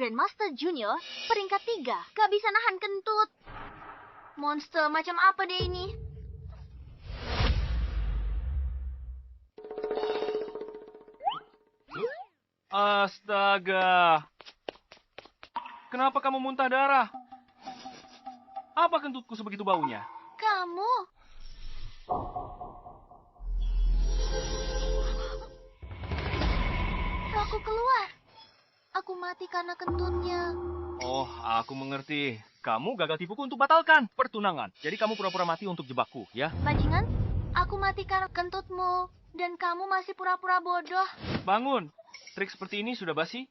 Grandmaster Junior, peringkat 3. Gak bisa nahan kentut. Monster macam apa dia ini? Astaga. Kenapa kamu muntah darah? Apa kentutku sebegitu baunya? Kamu? Aku keluar. Aku mati karena kentutnya. Oh, aku mengerti. Kamu gagal tipuku untuk batalkan pertunangan. Jadi kamu pura-pura mati untuk jebakku, ya? Bajingan, aku mati karena kentutmu. Dan kamu masih pura-pura bodoh. Bangun. Trik seperti ini sudah basi.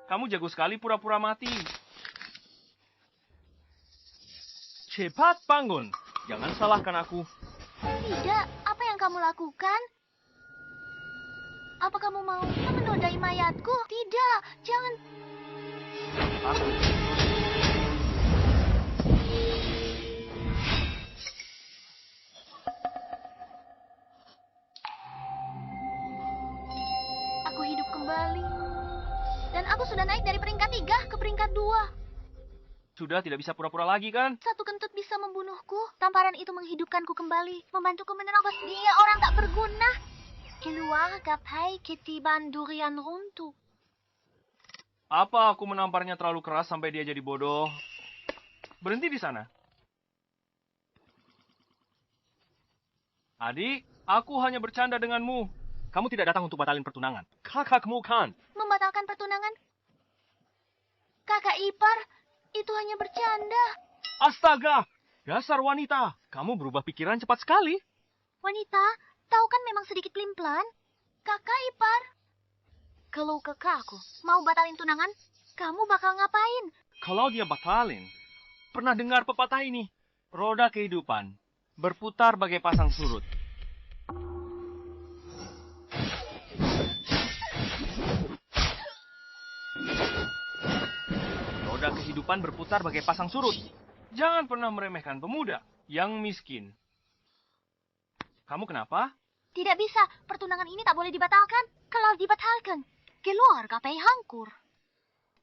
Kamu jago sekali pura-pura mati. Cepat bangun. Jangan salahkan aku. Tidak, apa yang kamu lakukan? Apa kamu mau menodai mayatku? Tidak, jangan. Aku. Aku hidup kembali. Dan aku sudah naik dari peringkat 3 ke peringkat 2. Sudah tidak bisa pura-pura lagi, kan? Satu kentut bisa membunuhku. Tamparan itu menghidupkanku kembali. Membantuku menerobos. Dia orang tak berguna. Keluar gapai ketiban durian runtuh. Apa aku menamparnya terlalu keras sampai dia jadi bodoh? Berhenti di sana. Adik, aku hanya bercanda denganmu. Kamu tidak datang untuk batalin pertunangan. Kakakmu kan. Membatalkan pertunangan? Kakak ipar, itu hanya bercanda. Astaga, dasar wanita. Kamu berubah pikiran cepat sekali. Wanita, tahu kan memang sedikit pelin-pelan. Kakak ipar. Kalau kakakku mau batalin tunangan, kamu bakal ngapain? Kalau dia batalin, pernah dengar pepatah ini? Roda kehidupan berputar bagai pasang surut. Roda kehidupan berputar bagai pasang surut. Jangan pernah meremehkan pemuda yang miskin. Kamu kenapa? Tidak bisa, pertunangan ini tak boleh dibatalkan. Kalau dibatalkan, keluar gapai hangkur.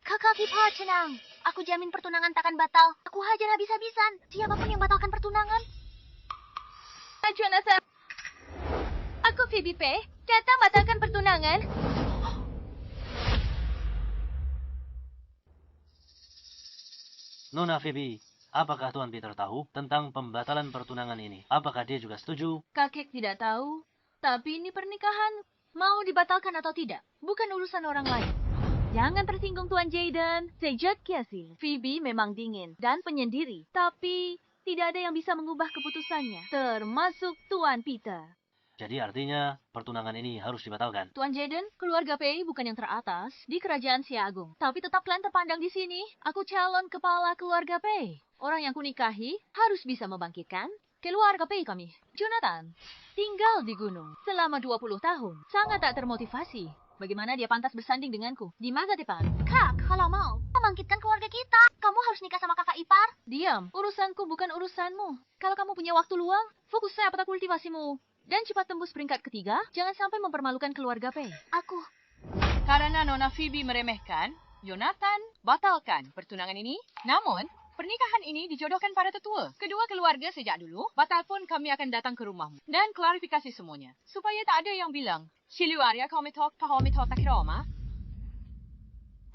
Kakak ipar tenang, aku jamin pertunangan takkan batal. Aku hajar habis-habisan siapapun yang batalkan pertunangan. Hai Jonathan, aku Phoebe Pei, datang batalkan pertunangan. Nona Phoebe, apakah Tuan Peter tahu tentang pembatalan pertunangan ini? Apakah dia juga setuju? Kakek tidak tahu, tapi ini pernikahan. Mau dibatalkan atau tidak, bukan urusan orang lain. Jangan tersinggung Tuan Jaden. Sejak kiasi, Phoebe memang dingin dan penyendiri, tapi tidak ada yang bisa mengubah keputusannya, termasuk Tuan Peter. Jadi artinya pertunangan ini harus dibatalkan. Tuan Jaden, keluarga Pei bukan yang teratas di kerajaan Xia Agung. Tapi tetap kalian terpandang di sini. Aku calon kepala keluarga Pei. Orang yang kunikahi harus bisa membangkitkan keluarga Pei kami. Jonathan, tinggal di gunung selama 20 tahun. Sangat tak termotivasi. Bagaimana dia pantas bersanding denganku di masa depan? Kak, kalau mau membangkitkan keluarga kita, kamu harus nikah sama kakak ipar. Diam, urusanku bukan urusanmu. Kalau kamu punya waktu luang, fokus saja pada kultivasimu. Dan cepat tembus peringkat ketiga, jangan sampai mempermalukan keluarga Pei. Aku. Karena Nona Phoebe meremehkan, Jonathan batalkan pertunangan ini. Namun, pernikahan ini dijodohkan pada tetua. Kedua keluarga sejak dulu, batal pun kami akan datang ke rumahmu. Dan klarifikasi semuanya. Supaya tak ada yang bilang, Siluaria kami tok pahami tak kiroma.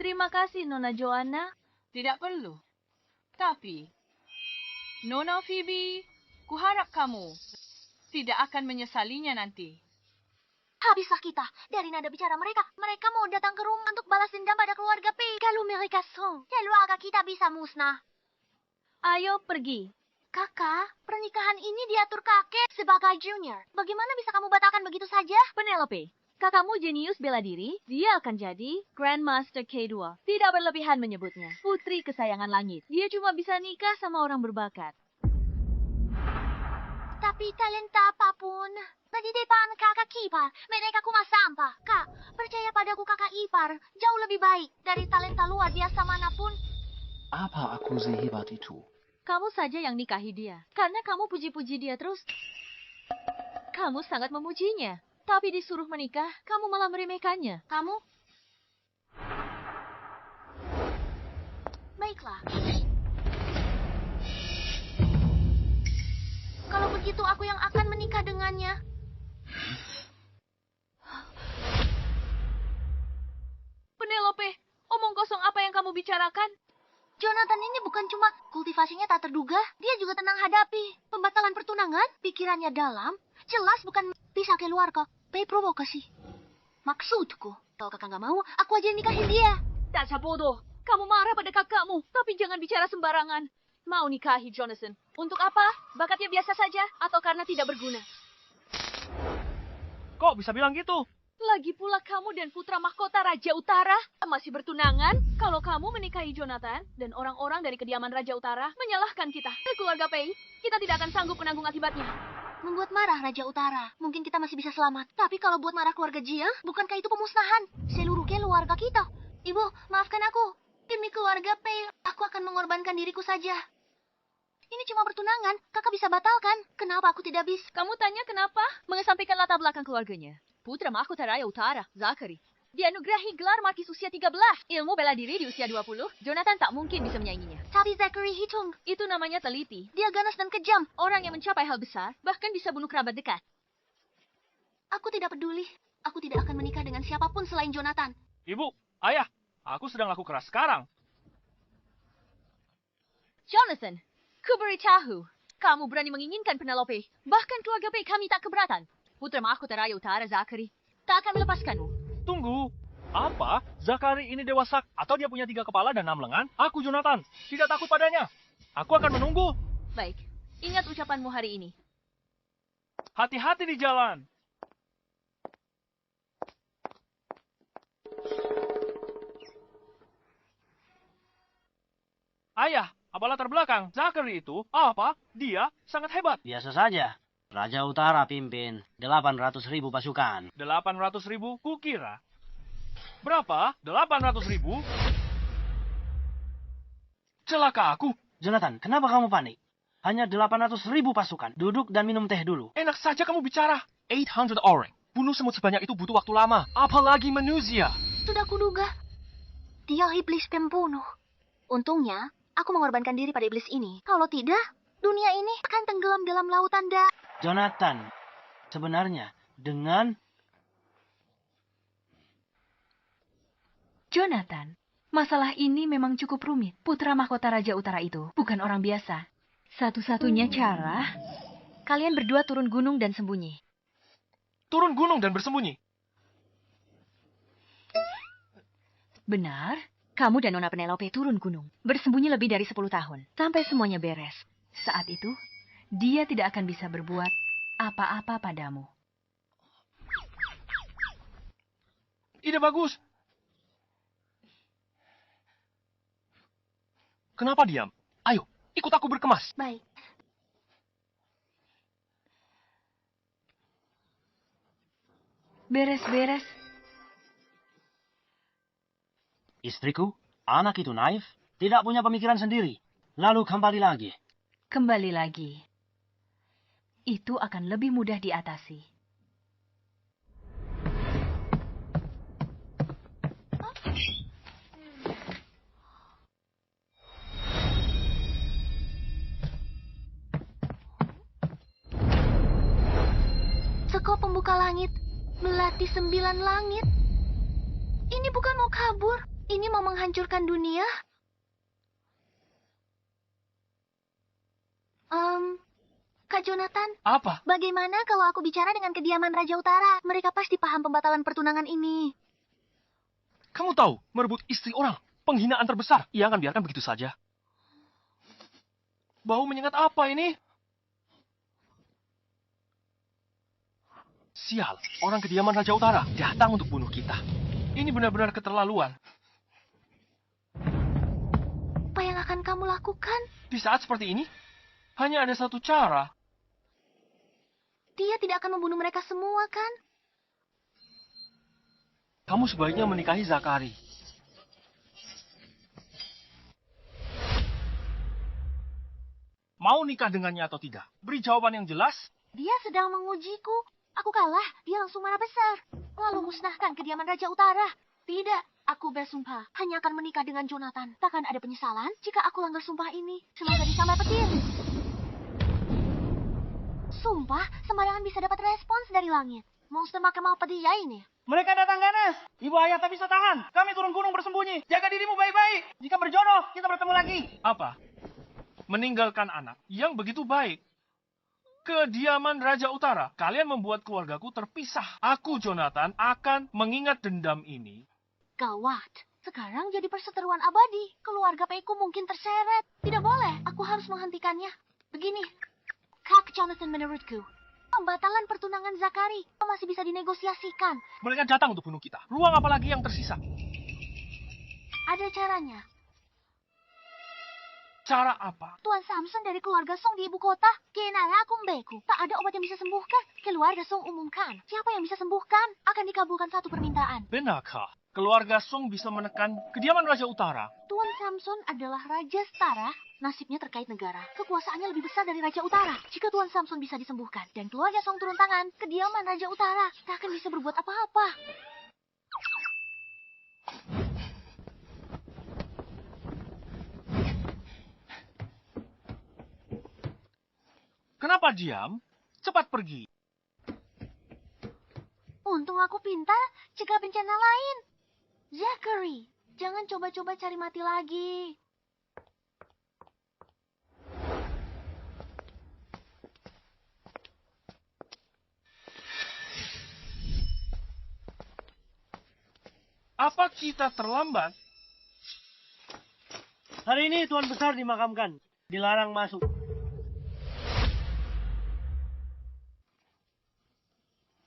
Terima kasih, Nona Joanna. Tidak perlu. Tapi, Nona Phoebe, kuharap kamu tidak akan menyesalinya nanti. Habislah kita. Dari nada bicara mereka, mereka mau datang ke rumah untuk balas dendam pada keluarga Pei. Kalau mereka keluarga kita bisa musnah. Ayo pergi. Kakak, pernikahan ini diatur kakek sebagai junior. Bagaimana bisa kamu batalkan begitu saja? Penelope, kakakmu jenius bela diri, dia akan jadi Grandmaster K2. Tidak berlebihan menyebutnya. Putri kesayangan langit. Dia cuma bisa nikah sama orang berbakat. Tapi talenta apapun, di depan kakak ipar, mereka kuma sampah. Kak, percaya padaku kakak ipar, jauh lebih baik dari talenta luar biasa manapun. Apa aku sehebat itu? Kamu saja yang nikahi dia. Karena kamu puji-puji dia terus. Kamu sangat memujinya. Tapi disuruh menikah, kamu malah meremehkannya. Kamu? Baiklah. Kalau begitu aku yang akan menikah dengannya. Penelope, omong kosong apa yang kamu bicarakan? Jonathan ini bukan cuma kultivasinya tak terduga, dia juga tenang hadapi pembatalan pertunangan, pikirannya dalam, jelas bukan bisa keluar kok. Pay provokasi. Maksudku, kalau kakak nggak mau, aku aja yang nikahin dia. Dasar bodoh. Kamu marah pada kakakmu, tapi jangan bicara sembarangan. Mau nikahi Jonathan. Untuk apa? Bakatnya biasa saja atau karena tidak berguna? Kok bisa bilang gitu? Lagi pula kamu dan putra mahkota Raja Utara masih bertunangan. Kalau kamu menikahi Jonathan dan orang-orang dari kediaman Raja Utara menyalahkan kita. Keluarga Pei, kita tidak akan sanggup menanggung akibatnya. Membuat marah Raja Utara, mungkin kita masih bisa selamat. Tapi kalau buat marah keluarga Jia, bukankah itu pemusnahan seluruh keluarga kita? Ibu, maafkan aku. Demi keluarga Pei, aku akan mengorbankan diriku saja. Ini cuma pertunangan, kakak bisa batalkan. Kenapa aku tidak bisa? Kamu tanya kenapa? Mengesampingkan latar belakang keluarganya. Putra mahkota Raja Utara, Zachary, dianugerahi gelar Markis usia 13. Ilmu bela diri di usia 20, Jonathan tak mungkin bisa menyainginya. Tapi Zachary hitung. Itu namanya teliti. Dia ganas dan kejam. Orang yang mencapai hal besar, bahkan bisa bunuh kerabat dekat. Aku tidak peduli. Aku tidak akan menikah dengan siapapun selain Jonathan. Ibu, ayah, aku sedang laku keras sekarang. Jonathan, ku beritahu, kamu berani menginginkan Penelope. Bahkan keluarga Pei kami tak keberatan. Putra mahkota Raja Utara, Zachary, tak akan melepaskanmu. Tunggu. Apa? Zachary ini dewasa atau dia punya 3 kepala dan 6 lengan? Aku Jonathan, tidak takut padanya. Aku akan menunggu. Baik, ingat ucapanmu hari ini. Hati-hati di jalan. Ayah, apa latar belakang? Zachary itu, apa? Dia sangat hebat. Biasa saja. Raja Utara pimpin 800.000 pasukan. 800.000 kukira. Berapa? 800.000? Celaka aku. Jonathan, kenapa kamu panik? Hanya 800.000 pasukan. Duduk dan minum teh dulu. Enak saja kamu bicara. 800 orang. Bunuh semut sebanyak itu butuh waktu lama. Apalagi manusia. Sudah kuduga. Dia iblis pembunuh. Untungnya, aku mengorbankan diri pada iblis ini. Kalau tidak, dunia ini akan tenggelam dalam lautan Jonathan, sebenarnya dengan... Jonathan, masalah ini memang cukup rumit. Putra mahkota Raja Utara itu bukan orang biasa. Satu-satunya cara, kalian berdua turun gunung dan sembunyi. Turun gunung dan bersembunyi. Benar, kamu dan Nona Penelope turun gunung. Bersembunyi lebih dari 10 tahun. Sampai semuanya beres. Saat itu, dia tidak akan bisa berbuat apa-apa padamu. Ide bagus. Kenapa diam? Ayo, ikut aku berkemas. Baik. Beres-beres. Istriku, anak itu naif, tidak punya pemikiran sendiri. Lalu kembali lagi. Kembali lagi. Itu akan lebih mudah diatasi. Sekop pembuka langit, melati 9 langit. Ini bukan mau kabur, ini mau menghancurkan dunia. Kak Jonathan, Apa? bagaimana kalau aku bicara dengan kediaman Raja Utara? Mereka pasti paham pembatalan pertunangan ini. Kamu tahu, merebut istri orang, penghinaan terbesar. Ia akan biarkan begitu saja. Bau menyengat apa ini? Sial, orang kediaman Raja Utara datang untuk bunuh kita. Ini benar-benar keterlaluan. Apa yang akan kamu lakukan? Di saat seperti ini, hanya ada satu cara. Dia tidak akan membunuh mereka semua, kan? Kamu sebaiknya menikahi Zachary. Mau nikah dengannya atau tidak? Beri jawaban yang jelas. Dia sedang mengujiku. Aku kalah, dia langsung marah besar. Lalu musnahkan kediaman Raja Utara. Tidak, aku bersumpah hanya akan menikah dengan Jonathan. Takkan ada penyesalan jika aku langgar sumpah ini. Semoga disambar petir. Sumpah, sembarangan bisa dapat respons dari langit. Monster mahkamah dia ini. Mereka datang ganas. Ibu ayah tak bisa tahan. Kami turun gunung bersembunyi. Jaga dirimu baik-baik. Jika berjodoh, kita bertemu lagi. Apa? Meninggalkan anak yang begitu baik. Kediaman Raja Utara. Kalian membuat keluargaku terpisah. Aku, Jonathan, akan mengingat dendam ini. Gawat. Sekarang jadi perseteruan abadi. Keluarga Peiku mungkin terseret. Tidak boleh. Aku harus menghentikannya. Begini. Kak Jonathan, menurutku, pembatalan pertunangan Zakari masih bisa dinegosiasikan. Mereka datang untuk bunuh kita. Ruang apa lagi yang tersisa? Ada caranya. Cara apa? Tuan Samson dari keluarga Song di ibu kota. Kenala kumbeku. Tak ada obat yang bisa sembuhkan. Keluarga Song umumkan. Siapa yang bisa sembuhkan? Akan dikabulkan satu permintaan. Benarkah? Keluarga Song bisa menekan kediaman Raja Utara. Tuan Samson adalah Raja Setara. Nasibnya terkait negara. Kekuasaannya lebih besar dari Raja Utara. Jika Tuan Samson bisa disembuhkan dan keluarga Song turun tangan, kediaman Raja Utara tak akan bisa berbuat apa-apa. Kenapa diam? Cepat pergi. Untung aku pintar, cegah bencana lain. Zachary, jangan coba-coba cari mati lagi. Apa kita terlambat? Hari ini Tuan Besar dimakamkan. Dilarang masuk.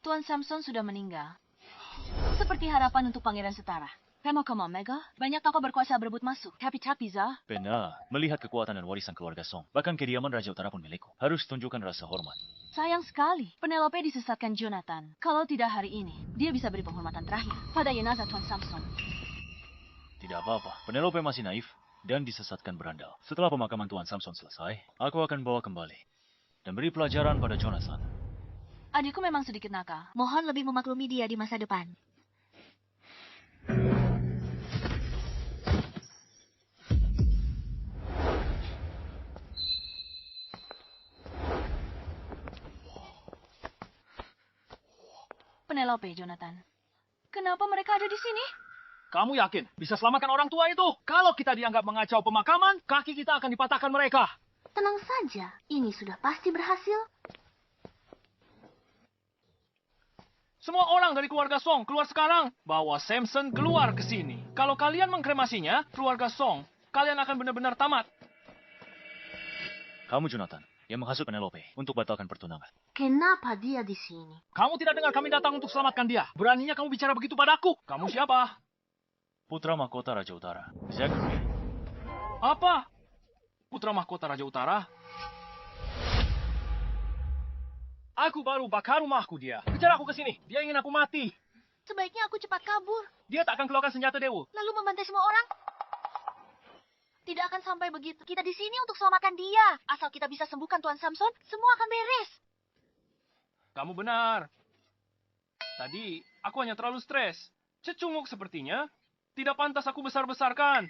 Tuan Samson sudah meninggal. Seperti harapan untuk Pangeran Setara. Kamu come on, Mega. Banyak tokoh berkuasa berebut masuk. Tapi Za. Benar. Melihat kekuatan dan warisan keluarga Song. Bahkan kediaman Raja Utara pun milikku. Harus tunjukkan rasa hormat. Sayang sekali. Penelope disesatkan Jonathan. Kalau tidak hari ini, dia bisa beri penghormatan terakhir pada jenazah Tuan Samson. Tidak apa-apa. Penelope masih naif dan disesatkan berandal. Setelah pemakaman Tuan Samson selesai, aku akan bawa kembali dan beri pelajaran pada Jonathan. Adikku memang sedikit nakal. Mohon lebih memaklumi dia di masa depan. Penelope, Jonathan. Kenapa mereka ada di sini? Kamu yakin bisa selamatkan orang tua itu? Kalau kita dianggap mengacau pemakaman, kaki kita akan dipatahkan mereka. Tenang saja, ini sudah pasti berhasil. Semua orang dari keluarga Song keluar sekarang. Bawa Samson keluar ke sini. Kalau kalian mengkremasinya, keluarga Song, kalian akan benar-benar tamat. Kamu, Jonathan, yang menghasut Penelope untuk batalkan pertunangan. Kenapa dia di sini? Kamu tidak dengar kami datang untuk selamatkan dia. Beraninya kamu bicara begitu padaku. Kamu siapa? Putra mahkota Raja Utara, Zachary. Apa? Putra mahkota Raja Utara? Aku baru bakar rumahku dia. Kejar aku ke sini. Dia ingin aku mati. Sebaiknya aku cepat kabur, Dia tak akan keluarkan senjata Dewa. lalu membantai semua orang. Tidak akan sampai begitu. Kita di sini untuk selamatkan dia. Asal kita bisa sembuhkan Tuan Samson, semua akan beres. Kamu benar. Tadi aku hanya terlalu stres. Cecunguk sepertinya. Tidak pantas aku besar-besarkan.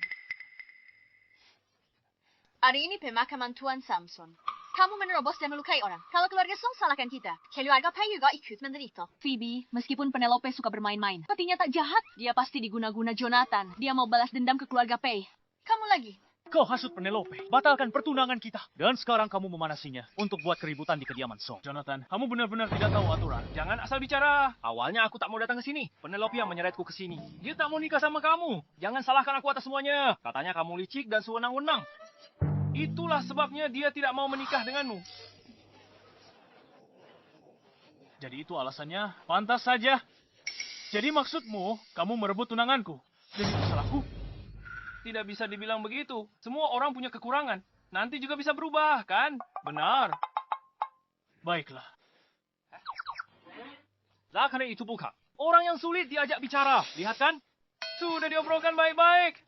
Hari ini pemakaman Tuan Samson. Kamu menerobos dan melukai orang. Kalau keluarga Song salahkan kita. Keluarga Pei juga ikut menderita. Phoebe, meskipun Penelope suka bermain-main, hatinya tak jahat. Dia pasti diguna-guna Jonathan. Dia mau balas dendam ke keluarga Pei. Kamu lagi. Kau hasut Penelope. Batalkan pertunangan kita. Dan sekarang kamu memanasinya untuk buat keributan di kediaman Song. Jonathan, kamu benar-benar tidak tahu aturan. Jangan asal bicara. Awalnya aku tak mau datang ke sini. Penelope yang menyeretku ke sini. Dia tak mau nikah sama kamu. Jangan salahkan aku atas semuanya. Katanya kamu licik dan sewenang-wenang. Itulah sebabnya dia tidak mau menikah denganmu. Jadi itu alasannya? Pantas saja. Jadi maksudmu, kamu merebut tunanganku. Dan itu salahku? Tidak bisa dibilang begitu. Semua orang punya kekurangan. Nanti juga bisa berubah, kan? Benar. Baiklah. Zachary itu bukan orang yang sulit diajak bicara. Lihat kan? Sudah diobrolkan baik-baik.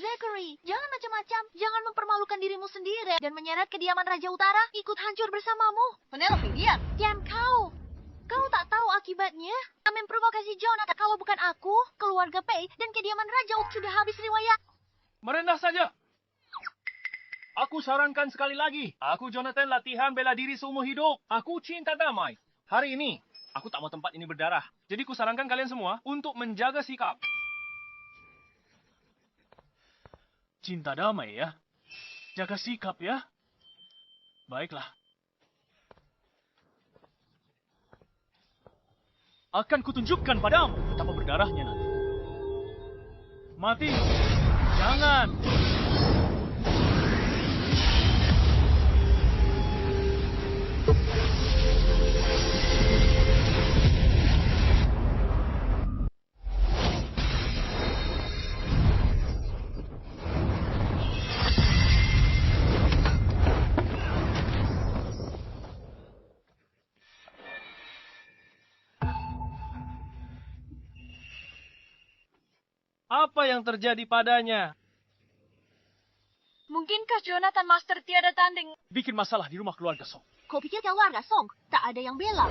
Zachary, jangan macam-macam. Jangan mempermalukan dirimu sendiri dan menyeret kediaman Raja Utara ikut hancur bersamamu. Penelope, diam. Diam kau. Kau tak tahu akibatnya. Kau memprovokasi Jonathan. Kalau bukan aku, keluarga Pei, dan kediaman Raja sudah habis riwayat. Merendah saja. Aku sarankan sekali lagi. Aku Jonathan latihan bela diri seumur hidup. Aku cinta damai. Hari ini, aku tak mau tempat ini berdarah. Jadi kusarankan kalian semua untuk menjaga sikap. Cinta damai ya? Jaga sikap ya? Baiklah. Akan kutunjukkan padamu betapa berdarahnya nanti. Mati. Jangan. Apa yang terjadi padanya? Mungkinkah Jonathan Master tiada tanding? Bikin masalah di rumah keluarga Song. Kau pikir keluarga Song tak ada yang bela?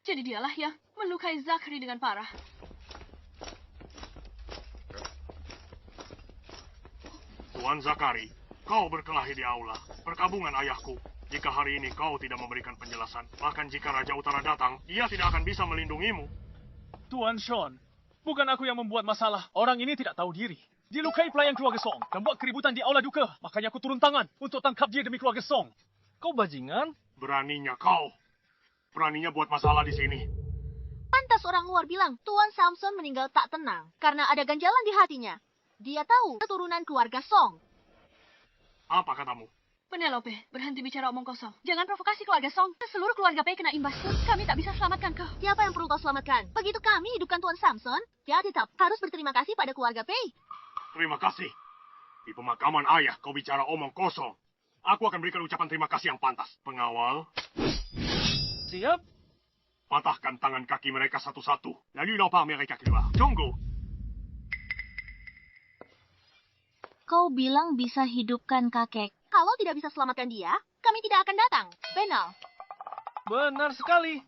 Jadi dialah yang melukai Zachary dengan parah. Tuan Zachary, kau berkelahi di aula, perkabungan ayahku. Jika hari ini kau tidak memberikan penjelasan, bahkan jika Raja Utara datang, dia tidak akan bisa melindungimu. Tuan Sean, bukan aku yang membuat masalah. Orang ini tidak tahu diri. Dilukai pelayan keluarga Song dan buat keributan di aula duka. Makanya aku turun tangan untuk tangkap dia demi keluarga Song. Kau bajingan? Beraninya kau. Beraninya buat masalah di sini. Pantas orang luar bilang, Tuan Samson meninggal tak tenang karena ada ganjalan di hatinya. Dia tahu keturunan keluarga Song. Apa katamu? Penelope, berhenti bicara omong kosong. Jangan provokasi keluarga Song. Seluruh keluarga Pei kena imbas. Kami tak bisa selamatkan kau. Siapa yang perlu kau selamatkan? Begitu kami hidupkan Tuan Samson, dia tetap harus berterima kasih pada keluarga Pei. Terima kasih. Di pemakaman ayah kau bicara omong kosong. Aku akan berikan ucapan terima kasih yang pantas. Pengawal, Siap? patahkan tangan kaki mereka satu-satu. Lalu lupa mereka keluar. Tunggu. Kau bilang bisa hidupkan kakek. Kalau tidak bisa selamatkan dia, kami tidak akan datang. Benar. Benar sekali.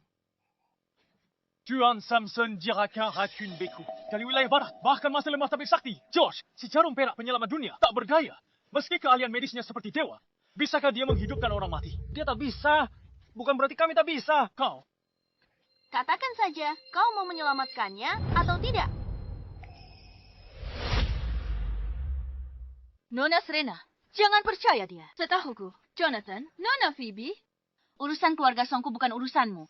Tuan Samson Jirakan Racun Beku dari wilayah barat, bahkan masih lemah tapi sakti. Josh, si jarum perak penyelamat dunia, tak berdaya. Meski keahlian medisnya seperti dewa, bisakah dia menghidupkan orang mati? Dia tak bisa. Bukan berarti kami tak bisa. Kau. Katakan saja, kau mau menyelamatkannya atau tidak? Nona Serena, jangan percaya dia. Setahuku, Jonathan, Nona Phoebe, urusan keluarga Songku bukan urusanmu.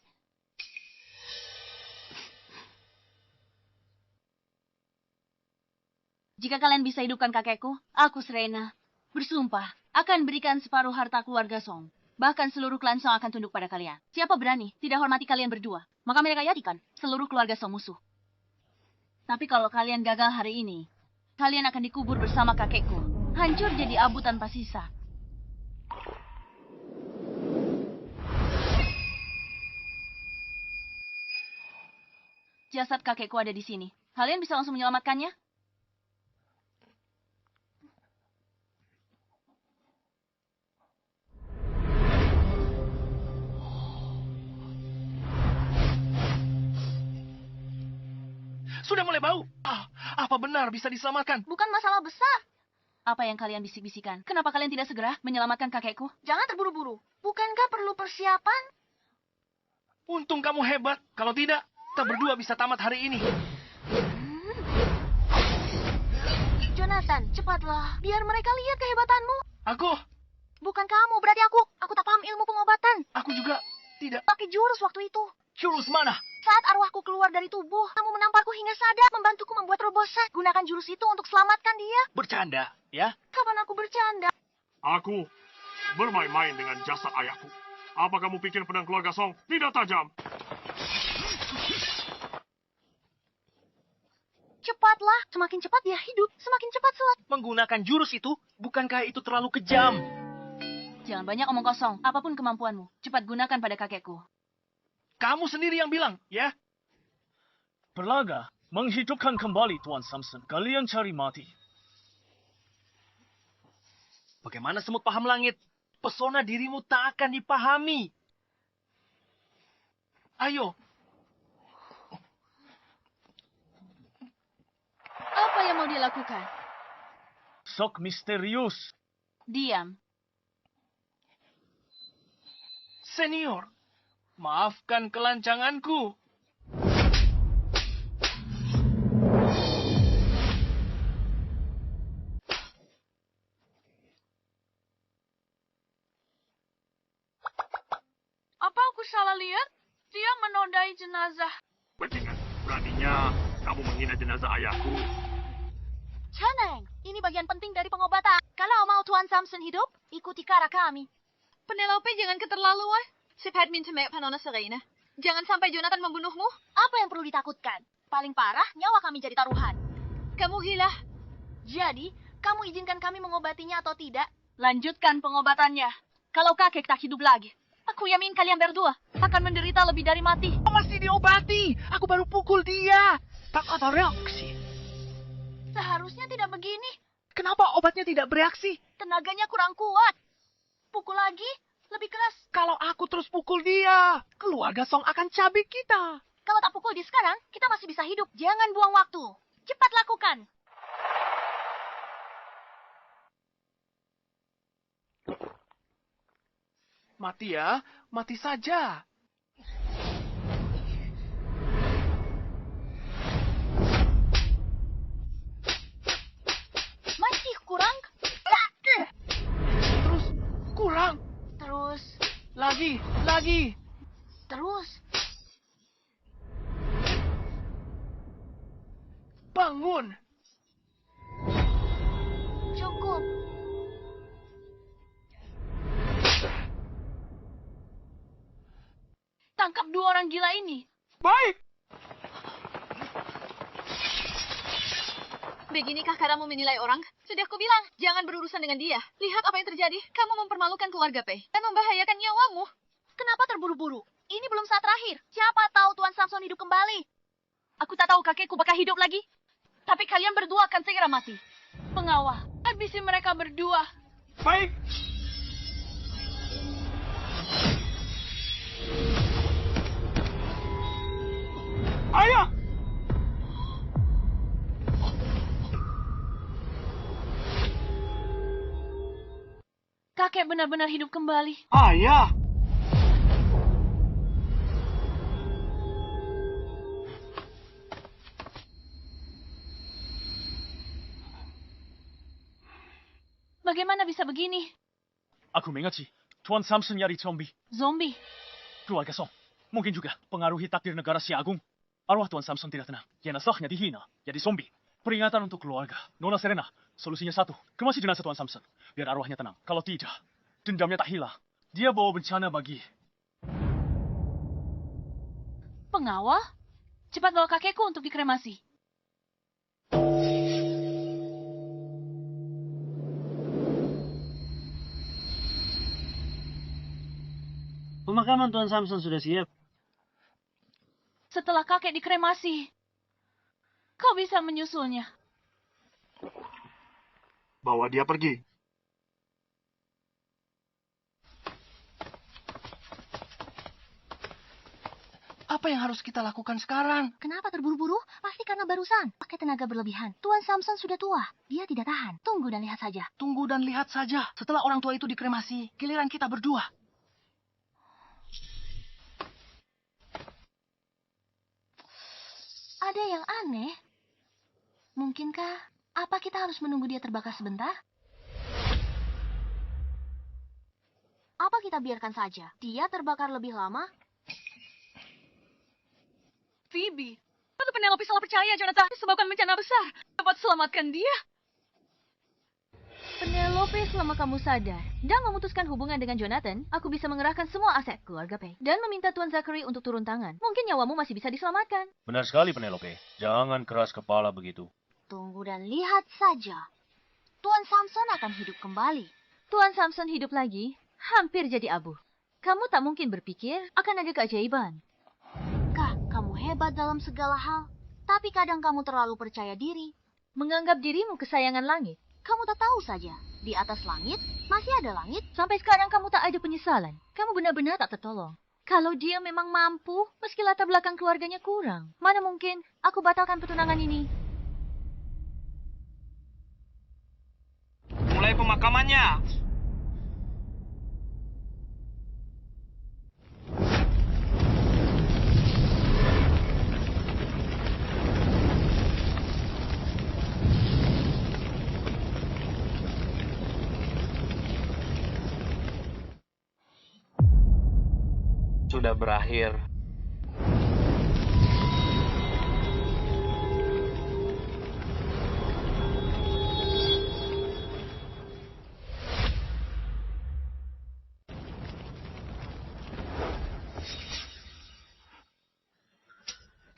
Jika kalian bisa hidupkan kakekku, aku Serena, bersumpah akan berikan separuh harta keluarga Song. Bahkan seluruh klan Song akan tunduk pada kalian. Siapa berani tidak hormati kalian berdua, maka mereka jadikan seluruh keluarga Song musuh. Tapi kalau kalian gagal hari ini, kalian akan dikubur bersama kakekku. Hancur jadi abu tanpa sisa. Jasad kakekku ada di sini. Kalian bisa langsung menyelamatkannya? Sudah mulai bau. Apa benar bisa diselamatkan? Bukan masalah besar. Apa yang kalian bisik-bisikan? Kenapa kalian tidak segera menyelamatkan kakekku? Jangan terburu-buru. Bukankah perlu persiapan? Untung kamu hebat. Kalau tidak, kita berdua bisa tamat hari ini. Jonathan, cepatlah. Biar mereka lihat kehebatanmu. Aku Bukan kamu, berarti aku. Aku tak paham ilmu pengobatan. Aku juga tidak. Pakai jurus waktu itu. Jurus mana? Saat arwahku keluar dari tubuh, kamu menamparku hingga sadar, membantuku membuat robosan. Gunakan jurus itu untuk selamatkan dia. Bercanda, ya? Kapan aku bercanda? Aku bermain-main dengan jasad ayahku. Apa kamu pikir pedang keluarga Song tidak tajam? Cepatlah. Semakin cepat dia hidup, semakin cepat selesai. Menggunakan jurus itu, bukankah itu terlalu kejam? Jangan banyak omong kosong. Apapun kemampuanmu, cepat gunakan pada kakekku. Kamu sendiri yang bilang, ya? Berlaga, menghidupkan kembali Tuan Samson. Kalian cari mati. Bagaimana semut paham langit? Pesona dirimu tak akan dipahami. Ayo. Apa yang mau dia lakukan? Sok misterius. Diam. Senior, maafkan kelancanganku. Apa aku salah lihat? Dia menodai jenazah. Bajingan, beraninya kamu menghina jenazah ayahku. Chaneng, ini bagian penting dari pengobatan. Kalau mau Tuan Samson hidup, ikuti cara kami. Penelope, jangan keterlaluan. Cepat minta maaf Nona Serena. Jangan sampai Jonathan membunuhmu. Apa yang perlu ditakutkan? Paling parah, nyawa kami jadi taruhan. Kamu gila. Jadi, kamu izinkan kami mengobatinya atau tidak? Lanjutkan pengobatannya. Kalau kakek tak hidup lagi, aku yakin kalian berdua akan menderita lebih dari mati. Masih diobati. Aku baru pukul dia. Tak ada reaksi. Seharusnya tidak begini. Kenapa obatnya tidak bereaksi? Tenaganya kurang kuat. Pukul lagi, lebih keras. Kalau aku terus pukul dia, keluarga Song akan cabik kita. Kalau tak pukul di sekarang, kita masih bisa hidup. Jangan buang waktu. Cepat lakukan. Mati ya, mati saja. Masih kurang? Terus kurang. Terus, Lagi. terus. Bangun. Cukup. Tangkap dua orang gila ini. Baik. Beginikah caramu menilai orang? Sudah aku bilang, jangan berurusan dengan dia. Lihat apa yang terjadi. Kamu mempermalukan keluarga Pei dan membahayakan nyawamu. Kenapa terburu-buru? Ini belum saat terakhir. Siapa tahu Tuan Samson hidup kembali? Aku tak tahu kakekku bakal hidup lagi. Tapi kalian berdua akan segera mati. Pengawal, habisi mereka berdua. Baik. Ayah. Kakek benar-benar hidup kembali. Ayah. Bagaimana bisa begini? Aku mengerti. Tuan Samson nyari zombie. Zombie. Keluarga Song. Mungkin juga pengaruhi takdir negara Si Agung. Arwah Tuan Samson tidak tenang. Jenazahnya dihina. Jadi zombie. Peringatan untuk keluarga. Nona Serena. Solusinya satu. Kemasi jenazah Tuan Samson. Biar arwahnya tenang. Kalau tidak, dendamnya tak hilang. Dia bawa bencana bagi... Pengawal? Cepat bawa kakekku untuk dikremasi. Pemakaman Tuan Samson sudah siap. Setelah kakek dikremasi, kau bisa menyusulnya. Bawa dia pergi. Apa yang harus kita lakukan sekarang? Kenapa terburu-buru? Pasti karena barusan. Pakai tenaga berlebihan. Tuan Samson sudah tua. Dia tidak tahan. Tunggu dan lihat saja. Tunggu dan lihat saja. Setelah orang tua itu dikremasi, giliran kita berdua. Ada yang aneh. Mungkinkah apa kita harus menunggu dia terbakar sebentar? Apa kita biarkan saja? Dia terbakar lebih lama? Phoebe, tentu Penelope salah percaya Jonathan disebabkan bencana besar. Dapat selamatkan dia. Penelope, selama kamu sadar dan memutuskan hubungan dengan Jonathan, aku bisa mengerahkan semua aset keluarga Pei dan meminta Tuan Zachary untuk turun tangan. Mungkin nyawamu masih bisa diselamatkan. Benar sekali, Penelope. Jangan keras kepala begitu. Tunggu dan lihat saja. Tuan Samson akan hidup kembali. Tuan Samson hidup lagi hampir jadi abu. Kamu tak mungkin berpikir akan ada keajaiban. Kak, kamu hebat dalam segala hal. Tapi kadang kamu terlalu percaya diri. Menganggap dirimu kesayangan langit. Kamu tak tahu saja, di atas langit masih ada langit. Sampai sekarang kamu tak ada penyesalan. Kamu benar-benar tak tertolong. Kalau dia memang mampu, meski latar belakang keluarganya kurang. Mana mungkin aku batalkan pertunangan ini. Mulai pemakamannya. Sudah berakhir.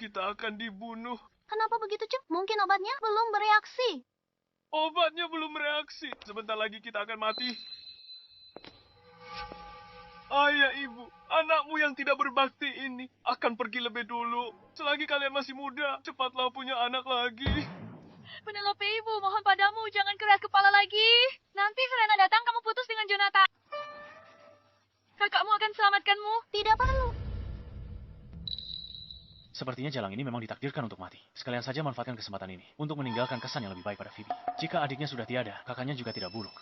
Kita akan dibunuh. Kenapa begitu cepat? Mungkin obatnya belum bereaksi. Obatnya belum bereaksi. Sebentar lagi kita akan mati. Ayah, ibu, anakmu yang tidak berbakti ini akan pergi lebih dulu. Selagi kalian masih muda, cepatlah punya anak lagi. Penelope ibu, mohon padamu, jangan keras kepala lagi. Nanti Serena datang, kamu putus dengan Jonathan. Kakakmu akan selamatkanmu. Tidak perlu. Sepertinya jalang ini memang ditakdirkan untuk mati. Sekalian saja manfaatkan kesempatan ini untuk meninggalkan kesan yang lebih baik pada Phoebe. Jika adiknya sudah tiada, kakaknya juga tidak buruk.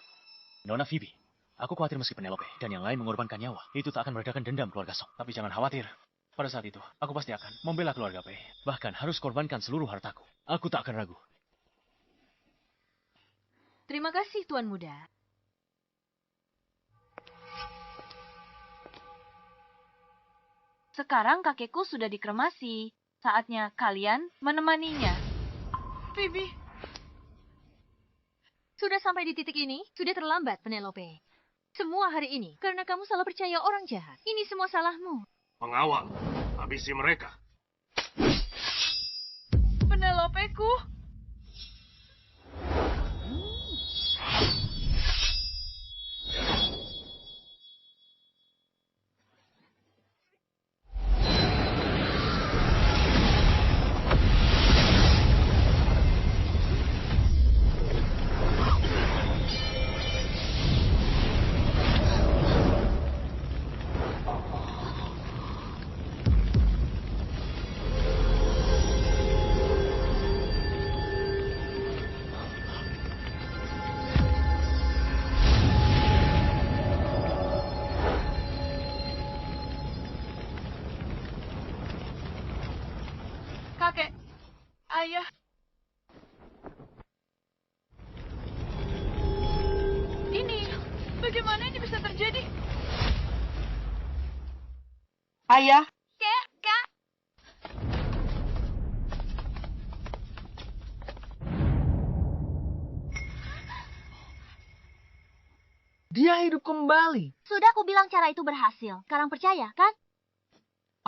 Nona Phoebe, aku khawatir meski Penelope dan yang lain mengorbankan nyawa, itu tak akan meredakan dendam keluarga Song. Tapi jangan khawatir. Pada saat itu, aku pasti akan membela keluarga Pei. Bahkan harus korbankan seluruh hartaku. Aku tak akan ragu. Terima kasih, Tuan Muda. Sekarang kakekku sudah dikremasi. Saatnya kalian menemaninya. Phoebe. Sudah sampai di titik ini, sudah terlambat, Penelope. Semua hari ini, karena kamu selalu percaya orang jahat. Ini semua salahmu. Pengawal, habisi mereka. Penelope-ku. Kakek, ayah. Ini, bagaimana ini bisa terjadi? Ayah, Kak. Dia hidup kembali. Sudah aku bilang cara itu berhasil. Sekarang percaya, kan?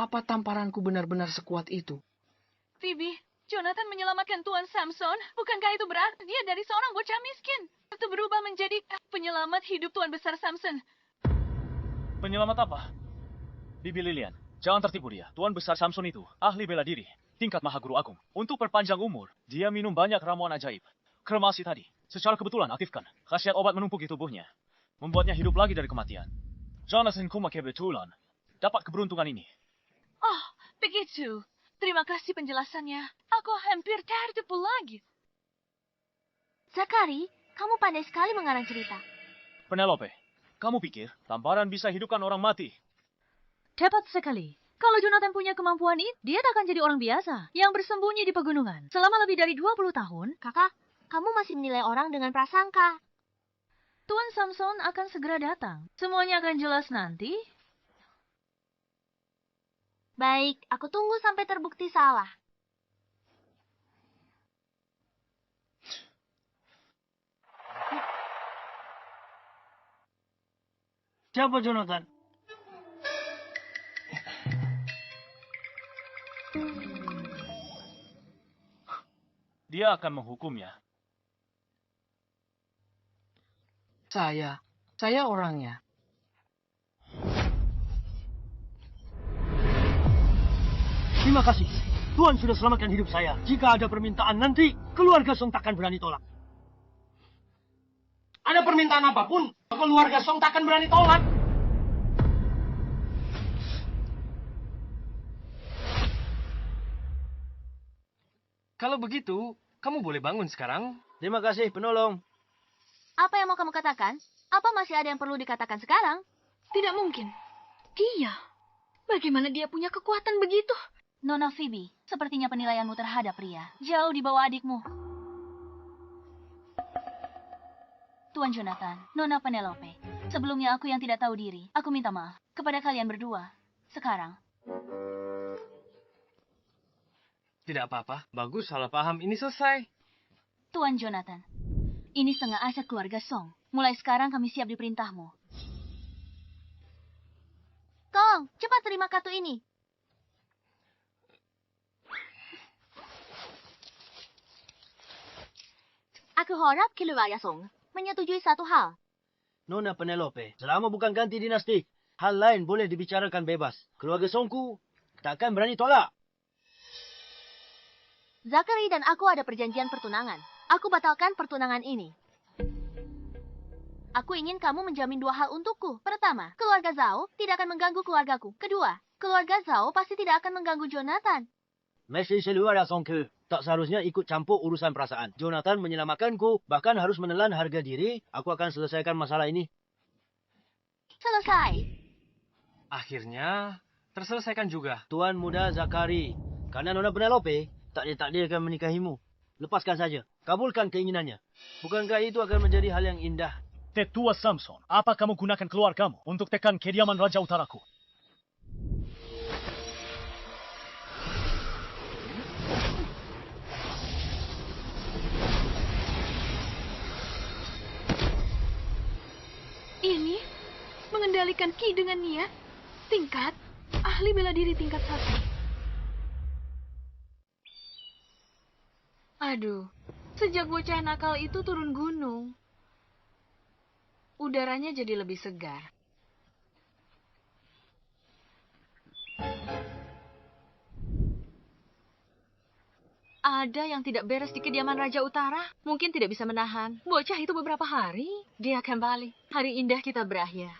Apa tamparanku benar-benar sekuat itu? Phoebe, Jonathan menyelamatkan Tuan Samson. Bukankah itu berarti dia dari seorang bocah miskin? Itu berubah menjadi penyelamat hidup Tuan Besar Samson. Penyelamat apa? Bibi Lilian, jangan tertipu dia. Tuan Besar Samson itu ahli bela diri, tingkat Mahaguru Agung. Untuk perpanjang umur, dia minum banyak ramuan ajaib. Kremasi tadi, secara kebetulan aktifkan. Khasiat obat menumpuk di tubuhnya, membuatnya hidup lagi dari kematian. Jonathan Kuma kebetulan dapat keberuntungan ini. Oh, begitu. Terima kasih penjelasannya. Aku hampir tertipu lagi. Zakari, kamu pandai sekali mengarang cerita. Penelope, kamu pikir tamparan bisa hidupkan orang mati? Tepat sekali. Kalau Jonathan punya kemampuan itu, dia tak akan jadi orang biasa yang bersembunyi di pegunungan selama lebih dari 20 tahun. Kakak, kamu masih menilai orang dengan prasangka. Tuan Samson akan segera datang. Semuanya akan jelas nanti. Baik, aku tunggu sampai terbukti salah. siapa Jonathan? Dia akan menghukumnya. Saya orangnya. Terima kasih. Tuan sudah selamatkan hidup saya. Jika ada permintaan nanti, keluarga Song takkan berani tolak. Ada permintaan apapun, keluarga Song takkan berani tolak. Kalau begitu, kamu boleh bangun sekarang. Terima kasih, penolong. Apa yang mau kamu katakan? Apa masih ada yang perlu dikatakan sekarang? Tidak mungkin. Dia. Bagaimana dia punya kekuatan begitu? Nona Phoebe, sepertinya penilaianmu terhadap pria jauh di bawah adikmu. Tuan Jonathan, Nona Penelope, sebelumnya aku yang tidak tahu diri, aku minta maaf kepada kalian berdua. Sekarang, Tidak apa-apa. Bagus, salah paham. Ini selesai. Tuan Jonathan, ini setengah aset keluarga Song. Mulai sekarang kami siap diperintahmu. Tolong, cepat terima kartu ini. Aku harap keluarga Song menyetujui satu hal. Nona Penelope, selama bukan ganti dinasti, hal lain boleh dibicarakan bebas. Keluarga Songku takkan berani tolak. Zachary dan aku ada perjanjian pertunangan. Aku batalkan pertunangan ini. Aku ingin kamu menjamin dua hal untukku. Pertama, keluarga Zhao tidak akan mengganggu keluargaku. Kedua, keluarga Zhao pasti tidak akan mengganggu Jonathan. Mesej keluarga Songke tak seharusnya ikut campur urusan perasaan. Jonathan menyelamatkanku, bahkan harus menelan harga diri. Aku akan selesaikan masalah ini. Selesai. Akhirnya, terselesaikan juga. Tuan muda Zachary, karena Nona Penelope tak ditakdirkan menikahimu. Lepaskan saja. Kabulkan keinginannya. Bukankah itu akan menjadi hal yang indah? Tetua Samson, apa kamu gunakan keluargamu untuk tekan kediaman Raja Utaraku? Ini mengendalikan Ki dengan niat tingkat ahli bela diri tingkat 1. Aduh, sejak bocah nakal itu turun gunung, udaranya jadi lebih segar. Ada yang tidak beres di kediaman Raja Utara. Mungkin tidak bisa menahan. Bocah itu beberapa hari, dia kembali. Hari indah kita berakhir.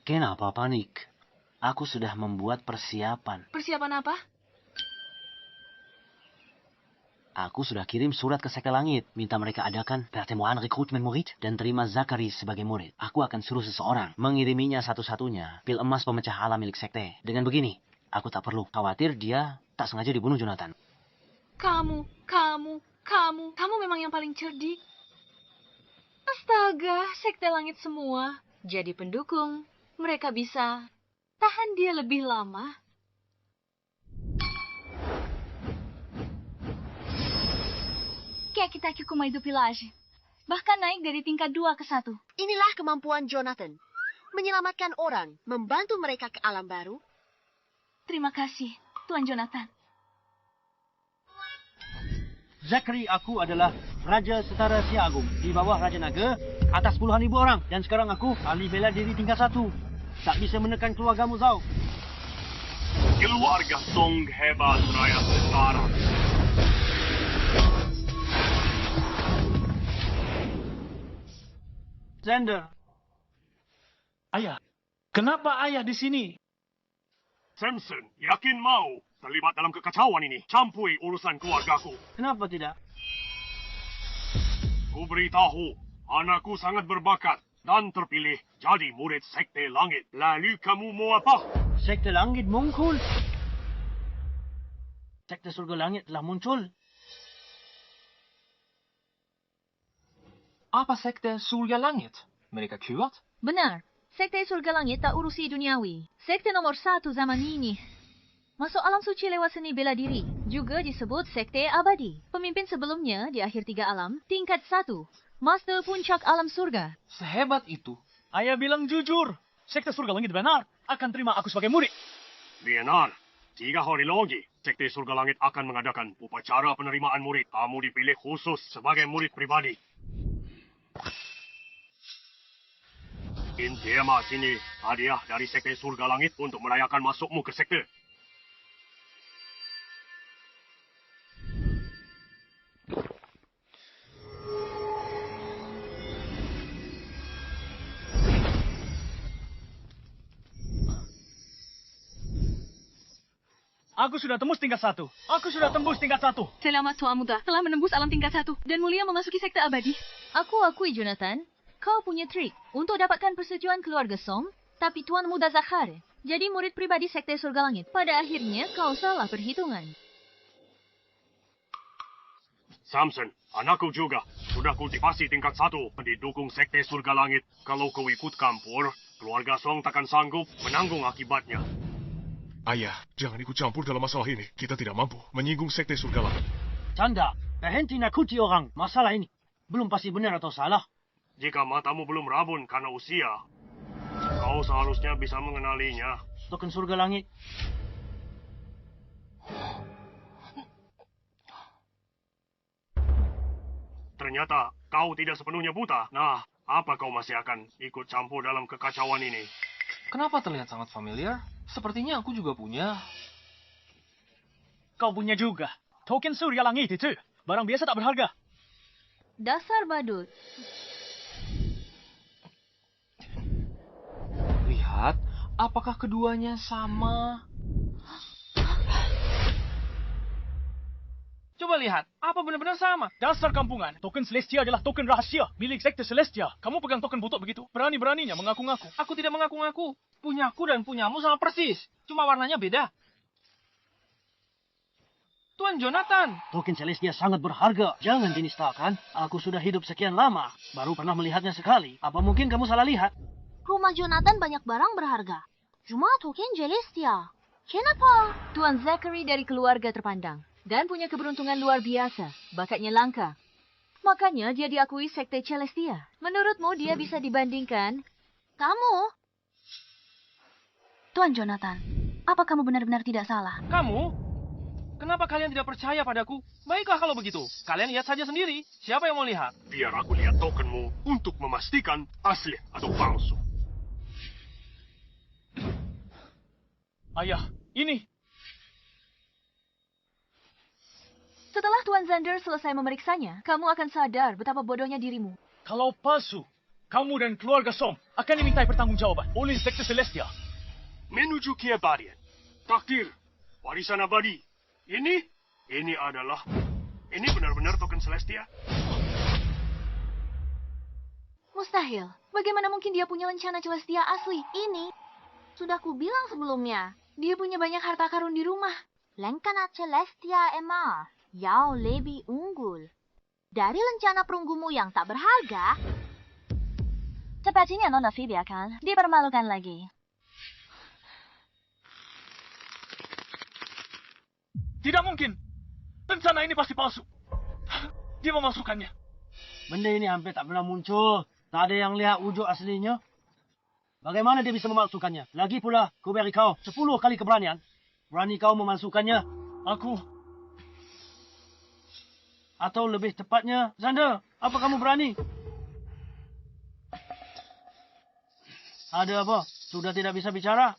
Kenapa panik? Aku sudah membuat persiapan. Persiapan apa? Aku sudah kirim surat ke Sekte Langit. Minta mereka adakan pertemuan rekrutmen murid dan terima Zachary sebagai murid. Aku akan suruh seseorang mengiriminya satu-satunya pil emas pemecah alam milik Sekte. Dengan begini, aku tak perlu khawatir dia tak sengaja dibunuh Jonathan. Kamu memang yang paling cerdik. Astaga, Sekte Langit semua jadi pendukung. Mereka bisa tahan dia lebih lama. Kita kumay do pilage. Bahkan naik dari tingkat 2 ke 1. Inilah kemampuan Jonathan. Menyelamatkan orang, membantu mereka ke alam baru. Terima kasih, Tuan Jonathan. Zachary, aku adalah Raja Setara Siagung. Di bawah Raja Naga, atas puluhan ribu orang. Dan sekarang aku ahli bela diri tingkat 1. Tak bisa menekan keluargamu, Zhao. Keluarga Song hebat, Raja Setara. Xander. Ayah, kenapa ayah di sini? Samson, yakin mau terlibat dalam kekacauan ini? Campuri urusan keluargaku. Kenapa tidak? Ku beritahu, anakku sangat berbakat dan terpilih jadi murid Sekte Langit. Lalu kamu mau apa? Sekte Langit muncul. Sekte Surga Langit telah muncul. Apa sekte surga langit? Mereka kuat? Benar, Sekte Surga Langit tak urusi duniawi. Sekte nomor 1 zaman ini. Masuk alam suci lewat seni bela diri. Juga disebut Sekte Abadi. Pemimpin sebelumnya di akhir 3 alam, tingkat 1. Master Puncak Alam Surga. Sehebat itu. Ayah bilang jujur. Sekte Surga Langit benar akan terima aku sebagai murid. Benar. 3 hari lagi, Sekte Surga Langit akan mengadakan upacara penerimaan murid. Kamu dipilih khusus sebagai murid pribadi. Terima sini hadiah dari Sekte Surga Langit untuk merayakan masukmu ke sekte. Aku sudah tembus tingkat 1. Aku sudah tembus tingkat 1. Selamat Tuan Muda, telah menembus alam tingkat 1 dan mulia memasuki sekte abadi. Aku akui, Jonathan, kau punya trik untuk dapatkan persetujuan keluarga Som, tapi Tuan Muda Zakari jadi murid pribadi Sekte Surga Langit. Pada akhirnya kau salah perhitungan. Samson, anakku juga sudah kultivasi tingkat 1 didukung Sekte Surga Langit. Kalau kau ikut campur, keluarga Song takkan sanggup menanggung akibatnya. Ayah, jangan ikut campur dalam masalah ini. Kita tidak mampu menyinggung Sekte Surga Langit. Canda, berhenti nakuti orang. Masalah ini belum pasti benar atau salah. Jika matamu belum rabun karena usia, kau seharusnya bisa mengenalinya. Token surga langit. Ternyata kau tidak sepenuhnya buta. Nah, apa kau masih akan ikut campur dalam kekacauan ini? Kenapa terlihat sangat familiar? Sepertinya aku juga punya. Kau punya juga. Token surya langit itu. Barang biasa tak berharga. Dasar badut. Lihat, apakah keduanya sama? Coba lihat, apa benar-benar sama? Dasar kampungan. Token Celestia adalah token rahasia milik Sekte Celestia. Kamu pegang token butuh begitu. Berani-beraninya mengaku-ngaku. Aku tidak mengaku-ngaku. Punyaku dan punyamu sama persis. Cuma warnanya beda. Tuan Jonathan. Token Celestia sangat berharga. Jangan dinistakan. Aku sudah hidup sekian lama. Baru pernah melihatnya sekali. Apa mungkin kamu salah lihat? Rumah Jonathan banyak barang berharga. Cuma token Celestia. Kenapa? Tuan Zachary dari keluarga terpandang dan punya keberuntungan luar biasa. Bakatnya langka. Makanya dia diakui Sekte Celestia. Menurutmu dia bisa dibandingkan? Kamu? Tuan Jonathan, apa kamu benar-benar tidak salah? Kamu? Kenapa kalian tidak percaya padaku? Baiklah kalau begitu. Kalian lihat saja sendiri. Siapa yang mau lihat? Biar aku lihat tokenmu untuk memastikan asli atau palsu. Ayah, ini. Setelah Tuan Xander selesai memeriksanya, kamu akan sadar betapa bodohnya dirimu. Kalau palsu, kamu dan keluarga Som akan dimintai pertanggungjawaban oleh Sekte Celestia. Menuju keabadian. Takdir. Warisan abadi. Ini benar-benar token Celestia. Mustahil. Bagaimana mungkin dia punya lencana Celestia asli? Ini sudah kubilang sebelumnya. Dia punya banyak harta karun di rumah. Lencana Celestia Emma jauh lebih unggul dari lencana perunggumu yang tak berharga. Sepertinya Nona Phoebe akan dipermalukan lagi. Tidak mungkin. Rencana ini pasti palsu. Dia memasukkannya. Benda ini hampir tak pernah muncul. Tak ada yang lihat wujud aslinya. Bagaimana dia bisa memalsukannya? Lagi pula, ku beri kau 10 kali keberanian. Berani kau memalsukannya? Aku. Atau lebih tepatnya, Xander, apa kamu berani? Ada apa? Sudah tidak bisa bicara?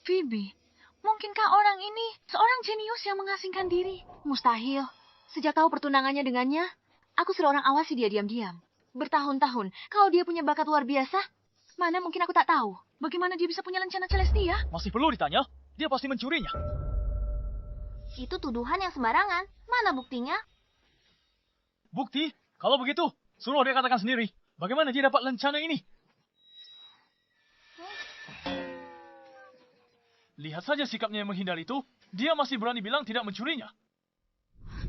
Phoebe, mungkinkah orang ini seorang jenius yang mengasingkan diri? Mustahil. Sejak tahu pertunangannya dengannya, aku suruh orang awasi dia diam-diam. Bertahun-tahun, kalau dia punya bakat luar biasa, mana mungkin aku tak tahu. Bagaimana dia bisa punya lencana Celestia? Masih perlu ditanya? Dia pasti mencurinya. Itu tuduhan yang sembarangan. Mana buktinya? Bukti? Kalau begitu, suruh dia katakan sendiri. Bagaimana dia dapat lencana ini? Lihat saja sikapnya yang menghindar itu. Dia masih berani bilang tidak mencurinya.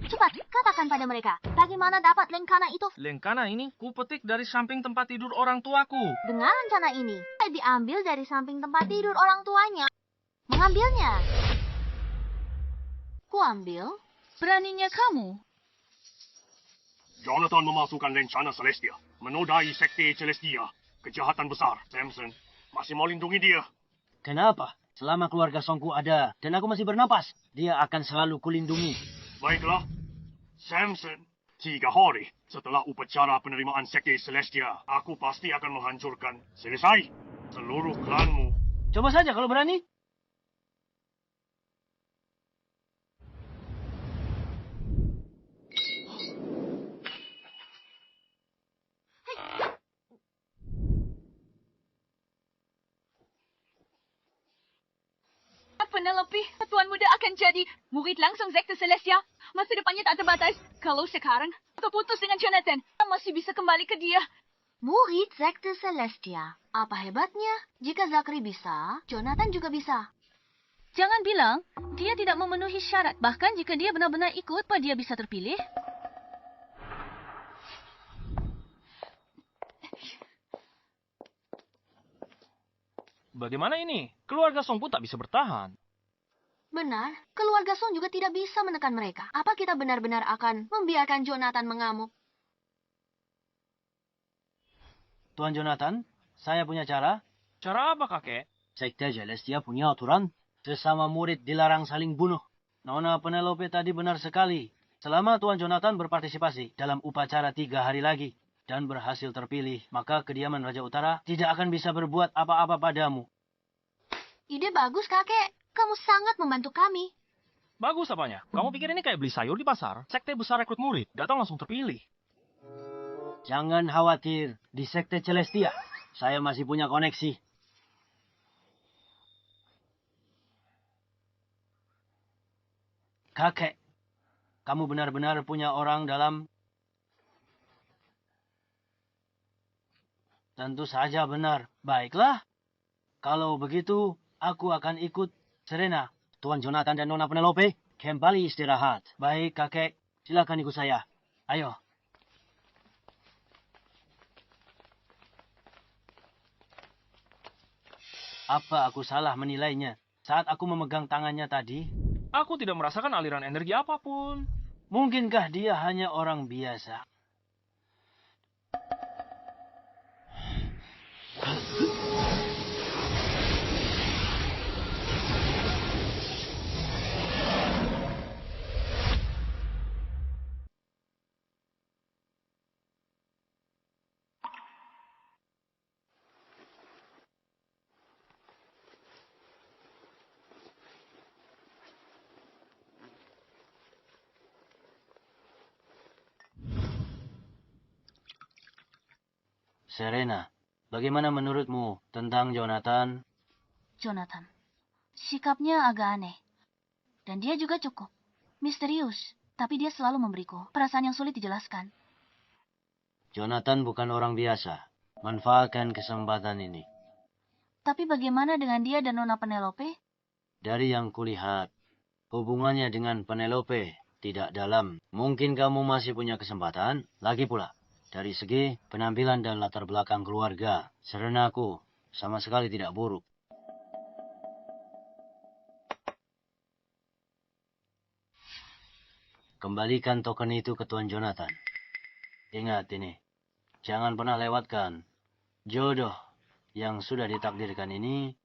Cepat, katakan pada mereka. Bagaimana dapat lencana itu? Lencana ini kupetik dari samping tempat tidur orang tuaku. Dengan lencana ini, saya diambil dari samping tempat tidur orang tuanya. Mengambilnya. Ku ambil. Beraninya kamu. Jonathan memasukkan lencana Celestia. Menodai Sekte Celestia. Kejahatan besar. Samson masih mau lindungi dia. Kenapa? Selama keluarga Songku ada dan aku masih bernapas, dia akan selalu kulindungi. Baiklah. Samson, 3 hari setelah upacara penerimaan Sekte Celestia, aku pasti akan menghancurkan selesai seluruh klanmu. Coba saja kalau berani. Penelope, Tuan Muda akan jadi murid langsung Sekte Celestia. Masa depannya tak terbatas. Kalau sekarang aku putus dengan Jonathan, kita masih bisa kembali ke dia. Murid Sekte Celestia. Apa hebatnya? Jika Zachary bisa, Jonathan juga bisa. Jangan bilang dia tidak memenuhi syarat. Bahkan jika dia benar-benar ikut, apa dia bisa terpilih? Bagaimana ini? Keluarga Song pun tak bisa bertahan. Benar, keluarga Song juga tidak bisa menekan mereka. Apa kita benar-benar akan membiarkan Jonathan mengamuk? Tuan Jonathan, saya punya cara. Cara apa, kakek? Sekte Celestia punya aturan. Sesama murid dilarang saling bunuh. Nona Penelope tadi benar sekali. Selama Tuan Jonathan berpartisipasi dalam upacara 3 hari lagi dan berhasil terpilih, maka kediaman Raja Utara tidak akan bisa berbuat apa-apa padamu. Ide bagus, kakek. Kamu sangat membantu kami. Bagus apanya? Kamu pikir ini kayak beli sayur di pasar? Sekte besar rekrut murid, datang langsung terpilih. Jangan khawatir, di Sekte Celestia saya masih punya koneksi. Kakek, kamu benar-benar punya orang dalam... Tentu saja benar. Baiklah. Kalau begitu, aku akan ikut Serena. Tuan Jonathan dan Nona Penelope, kembali istirahat. Baik, kakek. Silakan ikut saya. Ayo. Apa aku salah menilainya saat aku memegang tangannya tadi? Aku tidak merasakan aliran energi apapun. Mungkinkah dia hanya orang biasa? Serena, bagaimana menurutmu tentang Jonathan? Jonathan, sikapnya agak aneh. Dan dia juga cukup misterius. Tapi dia selalu memberiku perasaan yang sulit dijelaskan. Jonathan bukan orang biasa. Manfaatkan kesempatan ini. Tapi bagaimana dengan dia dan Nona Penelope? Dari yang kulihat, hubungannya dengan Penelope tidak dalam. Mungkin kamu masih punya kesempatan. Lagi pula, dari segi penampilan dan latar belakang keluarga, Serenaku sama sekali tidak buruk. Kembalikan token itu ke Tuan Jonathan. Ingat ini, jangan pernah lewatkan jodoh yang sudah ditakdirkan ini.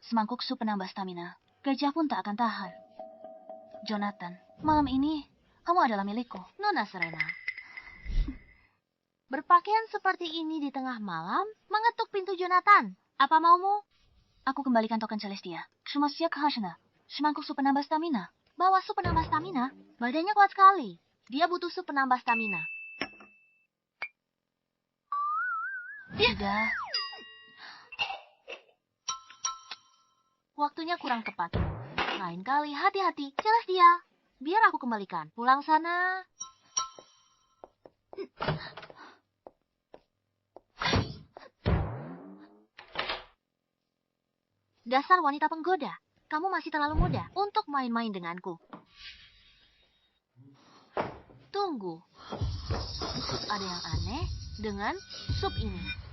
Semangkuk sup penambah stamina. Gajah pun tak akan tahan. Jonathan, malam ini kamu adalah milikku, Nona Serena. Berpakaian seperti ini di tengah malam, mengetuk pintu Jonathan. Apa maumu? Aku kembalikan token Celestia. Shumasya Khashna. Semangkuk sup penambah stamina. Bawa sup penambah stamina. Badannya kuat sekali. Dia butuh sup penambah stamina. Tidak. Waktunya kurang tepat. Lain kali, hati-hati. Celestia, biar aku kembalikan. Pulang sana. Dasar wanita penggoda. Kamu masih terlalu muda untuk main-main denganku. Tunggu. Ada yang aneh dengan sup ini.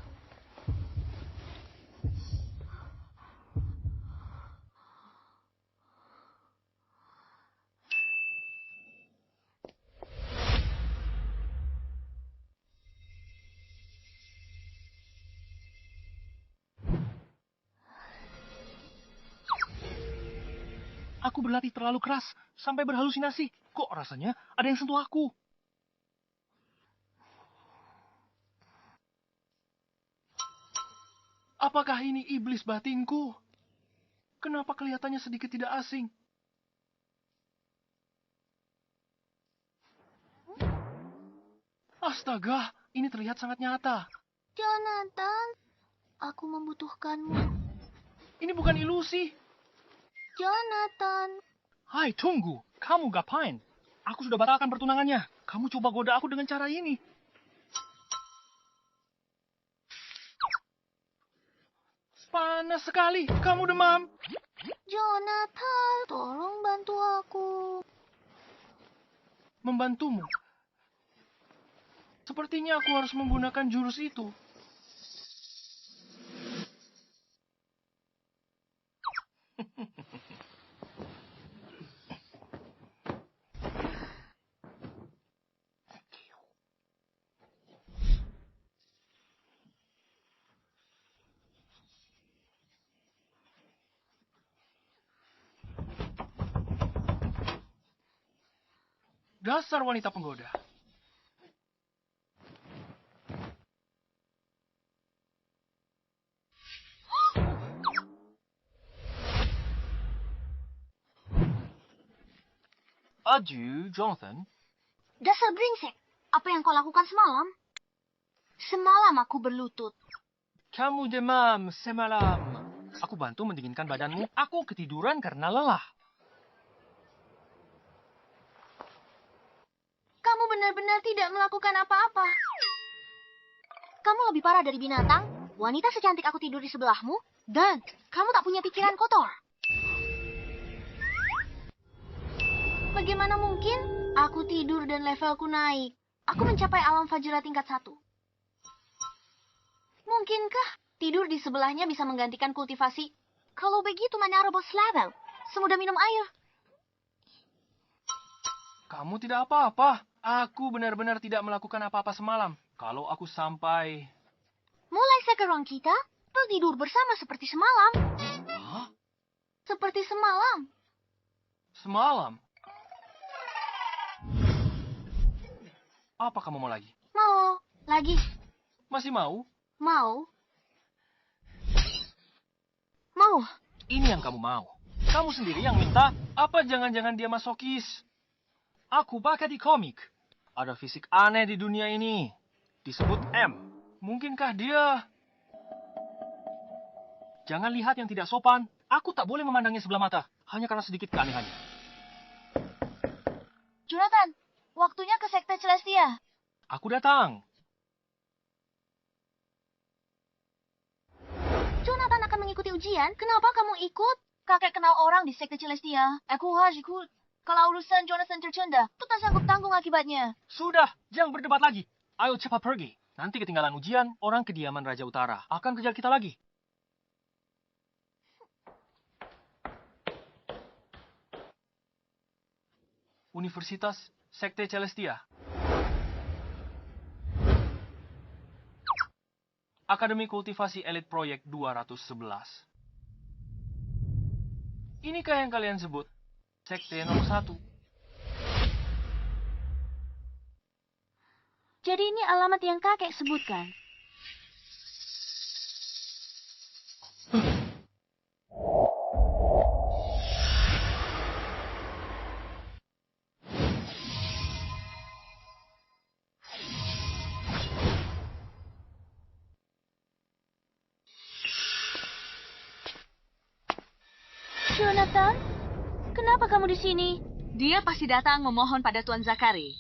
Aku berlatih terlalu keras, sampai berhalusinasi. Kok rasanya ada yang sentuh aku? Apakah ini iblis batinku? Kenapa kelihatannya sedikit tidak asing? Astaga, ini terlihat sangat nyata. Jonathan, aku membutuhkanmu. Ini bukan ilusi. Jonathan. Hai, tunggu. Kamu ngapain? Aku sudah batalkan pertunangannya. Kamu coba goda aku dengan cara ini. Panas sekali. Kamu demam. Jonathan, tolong bantu aku. Membantumu. Sepertinya aku harus menggunakan jurus itu. Dasar wanita penggoda. Aju, Jonathan. Dasar brengsek. Apa yang kau lakukan semalam? Semalam aku berlutut. Kamu demam semalam. Aku bantu mendinginkan badanmu. Aku ketiduran karena lelah. Kamu benar-benar tidak melakukan apa-apa. Kamu lebih parah dari binatang. Wanita secantik aku tidur di sebelahmu. Dan kamu tak punya pikiran kotor. Bagaimana mungkin? Aku tidur dan levelku naik. Aku mencapai alam Fajra tingkat 1. Mungkinkah tidur di sebelahnya bisa menggantikan kultivasi? Kalau begitu mana robot level? Semudah minum air. Kamu tidak apa-apa. Aku benar-benar tidak melakukan apa-apa semalam. Kalau aku sampai... Mulai sekarang kita tertidur bersama seperti semalam. Hah? Seperti semalam. Semalam? Apa kamu mau lagi? Mau. Lagi. Masih mau? Mau. Mau. Ini yang kamu mau. Kamu sendiri yang minta. Apa jangan-jangan dia masokis? Aku baca di komik. Ada fisik aneh di dunia ini. Disebut M. Mungkinkah dia... Jangan lihat yang tidak sopan. Aku tak boleh memandangnya sebelah mata. Hanya karena sedikit keanehannya. Jonathan, waktunya ke Sekte Celestia. Aku datang. Jonathan akan mengikuti ujian. Kenapa kamu ikut? Kakek kenal orang di Sekte Celestia. Aku harus ikut. Kalau urusan Jonathan tercunda, aku tak sanggup tanggung akibatnya. Sudah, jangan berdebat lagi. Ayo cepat pergi. Nanti ketinggalan ujian, orang kediaman Raja Utara akan kejar kita lagi. Universitas Sekte Celestia. Akademi Kultivasi Elit Proyek 211. Inikah yang kalian sebut Sekte nomor 1? Jadi ini alamat yang kakek sebutkan. Jonathan, kenapa kamu di sini? Dia pasti datang memohon pada Tuan Zakari.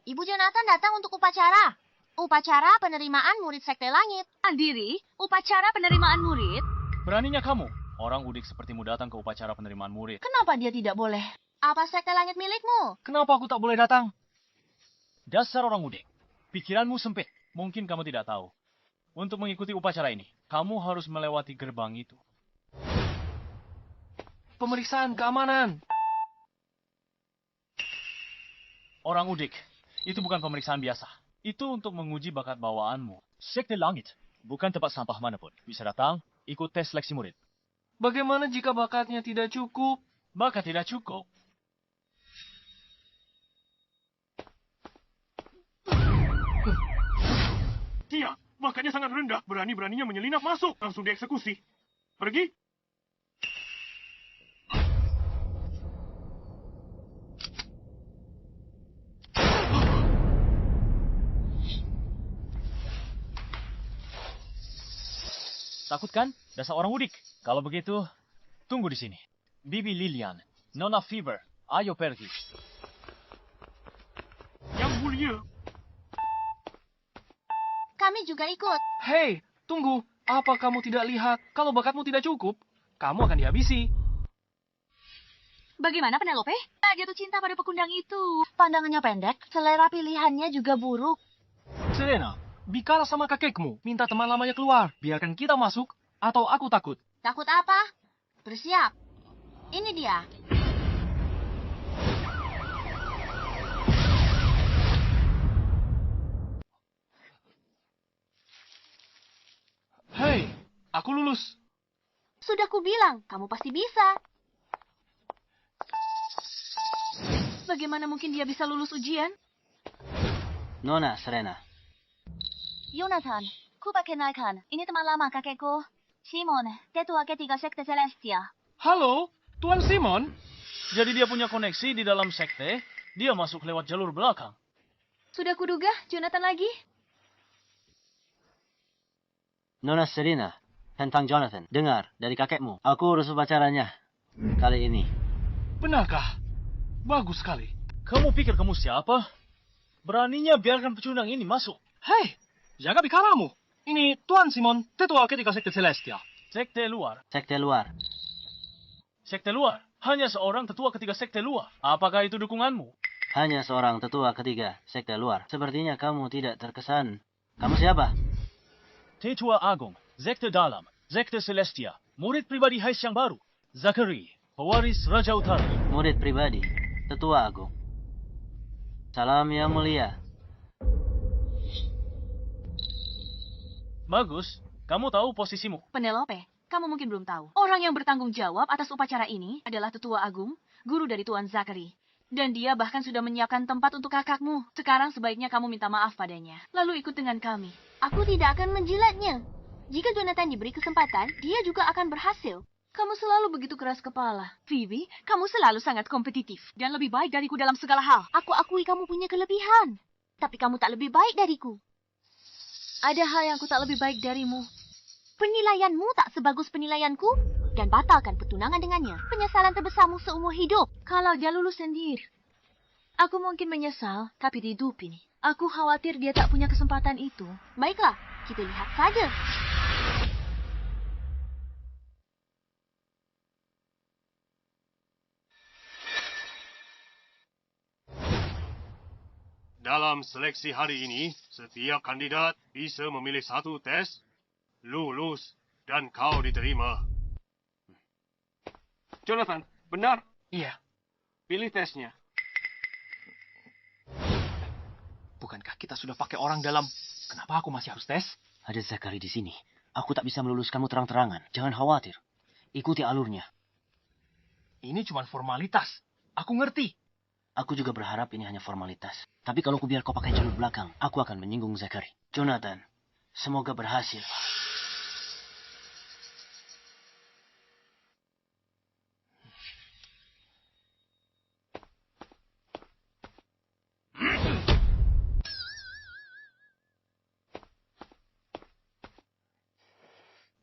Ibu Jonathan datang untuk upacara. Upacara penerimaan murid Sekte Langit. Andiri, upacara penerimaan murid. Beraninya kamu, orang udik sepertimu datang ke upacara penerimaan murid. Kenapa dia tidak boleh? Apa Sekte Langit milikmu? Kenapa aku tak boleh datang? Dasar orang udik. Pikiranmu sempit. Mungkin kamu tidak tahu. Untuk mengikuti upacara ini, kamu harus melewati gerbang itu. Pemeriksaan keamanan. Orang udik, itu bukan pemeriksaan biasa. Itu untuk menguji bakat bawaanmu. Sekte Langit, bukan tempat sampah manapun. Bisa datang, ikut tes seleksi murid. Bagaimana jika bakatnya tidak cukup? Bakat tidak cukup. Dia, bakatnya sangat rendah. Berani-beraninya menyelinap masuk. Langsung dieksekusi. Pergi. Takut kan? Dasar orang udik. Kalau begitu, tunggu di sini. Bibi Lilian, Nona Fever, ayo pergi. Yang mulia, Kami juga ikut. Hei, tunggu. Apa kamu tidak lihat? Kalau bakatmu tidak cukup, kamu akan dihabisi. Bagaimana Penelope? Tak jatuh cinta pada pekundang itu. Pandangannya pendek, selera pilihannya juga buruk. Serena, bicara sama kakekmu. Minta teman lamanya keluar. Biarkan kita masuk, atau aku takut. Takut apa? Bersiap. Ini dia. Hei, aku lulus. Sudah kubilang, kamu pasti bisa. Bagaimana mungkin dia bisa lulus ujian? Nona, Serena. Jonathan, kuperkenalkan. Ini teman lama kakekku. Simon, tetua ketiga sekte Celestia. Halo, Tuan Simon. Jadi dia punya koneksi di dalam sekte, dia masuk lewat jalur belakang. Sudah kuduga, Jonathan lagi. Nona Serena, tentang Jonathan. Dengar dari kakekmu. Aku urus upacaranya kali ini. Benarkah? Bagus sekali. Kamu pikir kamu siapa? Beraninya biarkan pecundang ini masuk. Hei, jaga bicaramu. Ini Tuan Simon, tetua ketiga sekte Celestia. Sekte luar. Sekte luar. Sekte luar. Hanya seorang tetua ketiga sekte luar. Apakah itu dukunganmu? Hanya seorang tetua ketiga sekte luar. Sepertinya kamu tidak terkesan. Kamu siapa? Tetua Agung, sekte dalam, sekte Celestia, murid pribadi Hais yang baru, Zachary, pewaris Raja Utara. Murid pribadi, tetua agung. Salam yang mulia. Bagus, kamu tahu posisimu. Penelope, kamu mungkin belum tahu. Orang yang bertanggung jawab atas upacara ini adalah Tetua Agung, guru dari Tuan Zachary. Dan dia bahkan sudah menyiapkan tempat untuk kakakmu. Sekarang sebaiknya kamu minta maaf padanya. Lalu ikut dengan kami. Aku tidak akan menjilatnya. Jika Jonathan diberi kesempatan, dia juga akan berhasil. Kamu selalu begitu keras kepala. Phoebe, kamu selalu sangat kompetitif. Dan lebih baik dariku dalam segala hal. Aku akui kamu punya kelebihan. Tapi kamu tak lebih baik dariku. Ada hal yang aku tak lebih baik darimu. Penilaianmu tak sebagus penilaianku. Dan batalkan pertunangan dengannya. Penyesalan terbesarmu seumur hidup. Kalau dia lulus sendiri. Aku mungkin menyesal, tapi di hidup ini. Aku khawatir dia tak punya kesempatan itu. Baiklah, kita lihat saja. dalam seleksi hari ini, setiap kandidat bisa memilih satu tes, lulus, dan kau diterima. Jonathan, benar? Iya. Pilih tesnya. Bukankah kita sudah pakai orang dalam? Kenapa aku masih harus tes? Ada Zachary di sini. Aku tak bisa meluluskanmu terang-terangan. Jangan khawatir. Ikuti alurnya. Ini cuma formalitas. Aku ngerti. Aku juga berharap ini hanya formalitas. Tapi kalau ku biar kau pakai jalur belakang, aku akan menyinggung Zachary. Jonathan, semoga berhasil.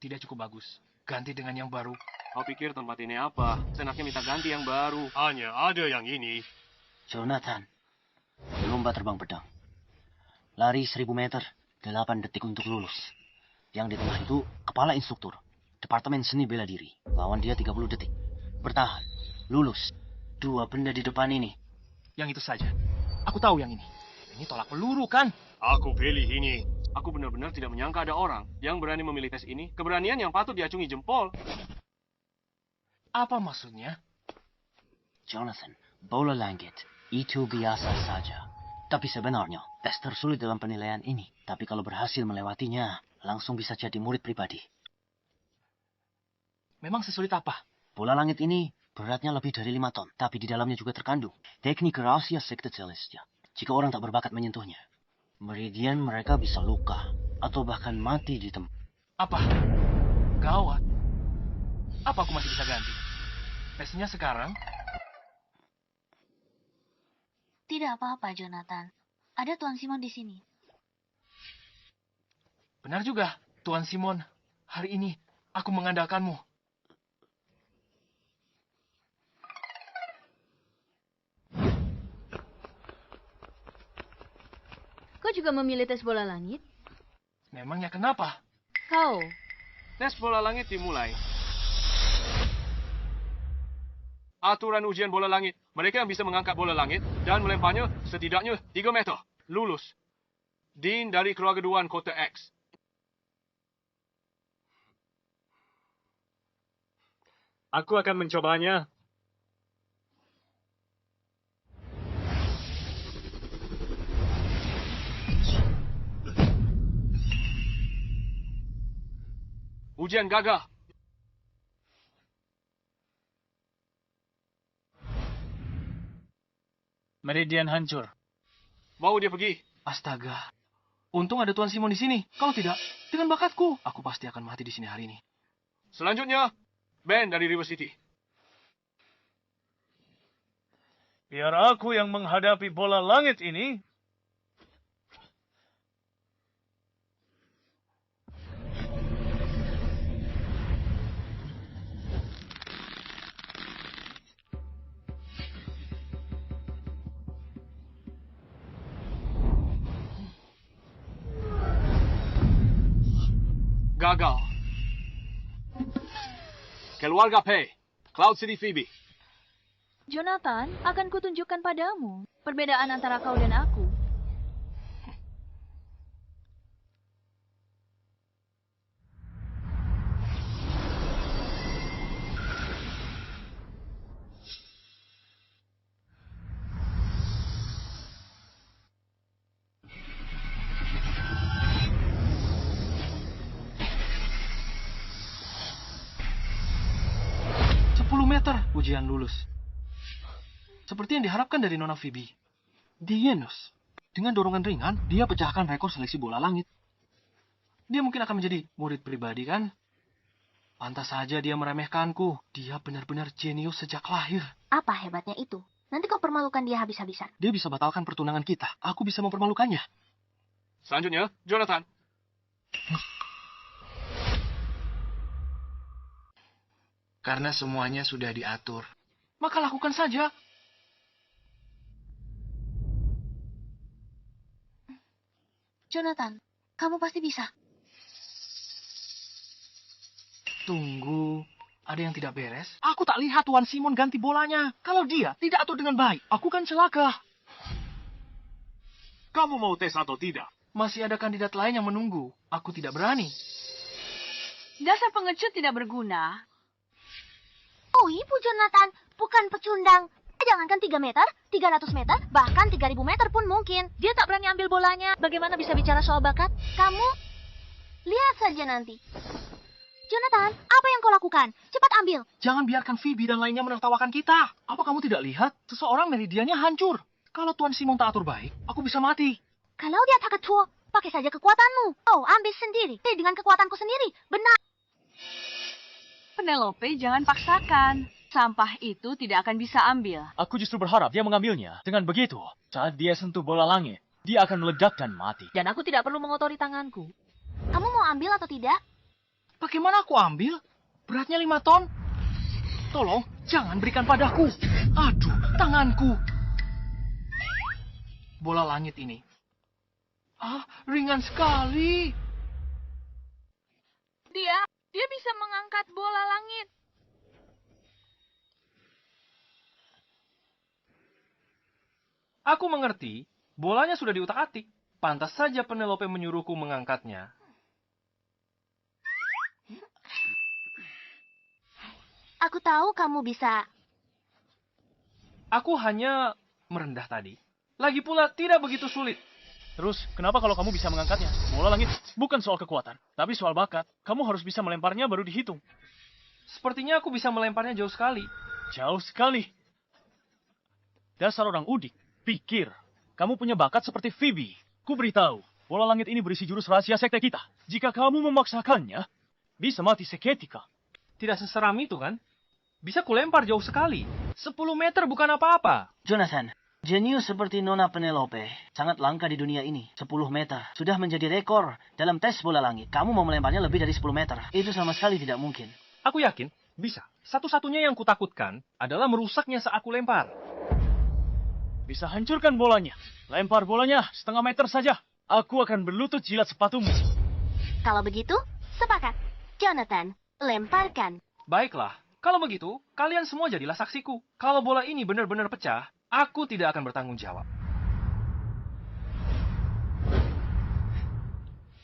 Tidak cukup bagus. Ganti dengan yang baru. Kau pikir tempat ini apa? Senaknya minta ganti yang baru. Hanya ada yang ini. Jonathan, lomba terbang pedang. Lari 1000 meter, 8 detik untuk lulus. Yang di tengah itu, kepala instruktur. Departemen Seni Bela Diri. Lawan dia 30 detik. Bertahan. Lulus. 2 benda di depan ini. Yang itu saja. Aku tahu yang ini. Ini tolak peluru, kan? Aku pilih ini. Aku benar-benar tidak menyangka ada orang yang berani memilih tes ini. Keberanian yang patut diacungi jempol. Apa maksudnya? Jonathan, bola langit. Itu biasa saja. Tapi sebenarnya, tes tersulit dalam penilaian ini. Tapi kalau berhasil melewatinya, langsung bisa jadi murid pribadi. Memang sesulit apa? Bola langit ini beratnya lebih dari 5 ton. Tapi di dalamnya juga terkandung teknik rahasia sekte Celestia. Jika orang tak berbakat menyentuhnya, meridian mereka bisa luka. Atau bahkan mati di tempat. Apa? Gawat. Apa aku masih bisa ganti? Tesnya sekarang? Tidak apa-apa, Jonathan. Ada Tuan Simon di sini. Benar juga, Tuan Simon. Hari ini, aku mengandalkanmu. Kau juga memilih tes bola langit? Memangnya kenapa? Kau. Tes bola langit dimulai. Aturan ujian bola langit. Mereka yang bisa mengangkat bola langit dan melemparnya setidaknya 3 meter. Lulus. Dean dari keluarga Duan Kota X. Aku akan mencobanya. Ujian gagal. Meridian hancur. Bawa dia pergi. Astaga. Untung ada Tuan Simon di sini. Kalau tidak, dengan bakatku, aku pasti akan mati di sini hari ini. Selanjutnya, Ben dari River City. Biar aku yang menghadapi bola langit ini. Gagal. Keluarga Pei. Cloud City Phoebe. Jonathan, akan kutunjukkan padamu perbedaan antara kau dan aku. Ujian lulus. Seperti yang diharapkan dari Nona Phoebe. Dienus. Dengan dorongan ringan, dia pecahkan rekor seleksi bola langit. Dia mungkin akan menjadi murid pribadi, kan? Pantas saja dia meremehkanku. Dia benar-benar jenius sejak lahir. Apa hebatnya itu? Nanti kau permalukan dia habis-habisan. Dia bisa batalkan pertunangan kita. Aku bisa mempermalukannya. Selanjutnya, Jonathan. Karena semuanya sudah diatur. Maka lakukan saja. Jonathan, kamu pasti bisa. Tunggu. Ada yang tidak beres? Aku tak lihat Tuan Simon ganti bolanya. Kalau dia tidak atur dengan baik, aku kan celaka. Kamu mau tes atau tidak? Masih ada kandidat lain yang menunggu. Aku tidak berani. Dasar pengecut tidak berguna. Oh, Ibu Jonathan, bukan pecundang. Jangankan 3 meter, 300 meter, bahkan 3.000 meter pun mungkin. Dia tak berani ambil bolanya. Bagaimana bisa bicara soal bakat? Kamu lihat saja nanti. Jonathan, apa yang kau lakukan? Cepat ambil. Jangan biarkan Phoebe dan lainnya menertawakan kita. Apa kamu tidak lihat? Seseorang meridiannya hancur. Kalau Tuan Simon tak atur baik, aku bisa mati. Kalau dia tak ketua, pakai saja kekuatanmu. Oh, ambil sendiri. Dengan kekuatanku sendiri. Benar. Penelope, jangan paksakan. Sampah itu tidak akan bisa ambil. Aku justru berharap dia mengambilnya. Dengan begitu, saat dia sentuh bola langit, dia akan meledak dan mati. Dan aku tidak perlu mengotori tanganku. Kamu mau ambil atau tidak? Bagaimana aku ambil? Beratnya 5 ton. Tolong, jangan berikan padaku. Aduh, tanganku. Bola langit ini. Ringan sekali. Dia bisa mengangkat bola langit. Aku mengerti. Bolanya sudah diutak-atik. Pantas saja Penelope menyuruhku mengangkatnya. Aku tahu kamu bisa. Aku hanya merendah tadi. Lagi pula tidak begitu sulit. Terus, kenapa kalau kamu bisa mengangkatnya? Bola langit bukan soal kekuatan, tapi soal bakat. Kamu harus bisa melemparnya baru dihitung. Sepertinya aku bisa melemparnya jauh sekali. Jauh sekali. Dasar orang udik. Pikir, kamu punya bakat seperti Phoebe. Ku beritahu, bola langit ini berisi jurus rahasia sekte kita. Jika kamu memaksakannya, bisa mati seketika. Tidak seseram itu, kan? Bisa kulempar jauh sekali. 10 meter bukan apa-apa. Jonathan, Jenius seperti Nona Penelope sangat langka di dunia ini. 10 meter. Sudah menjadi rekor dalam tes bola langit. Kamu mau melemparnya lebih dari 10 meter. Itu sama sekali tidak mungkin. Aku yakin bisa. Satu-satunya yang kutakutkan adalah merusaknya saat aku lempar. Bisa hancurkan bolanya. Lempar bolanya setengah meter saja. Aku akan berlutut jilat sepatumu. Kalau begitu, sepakat. Jonathan, lemparkan. Baiklah. Kalau begitu, kalian semua jadilah saksiku. Kalau bola ini benar-benar pecah, aku tidak akan bertanggung jawab.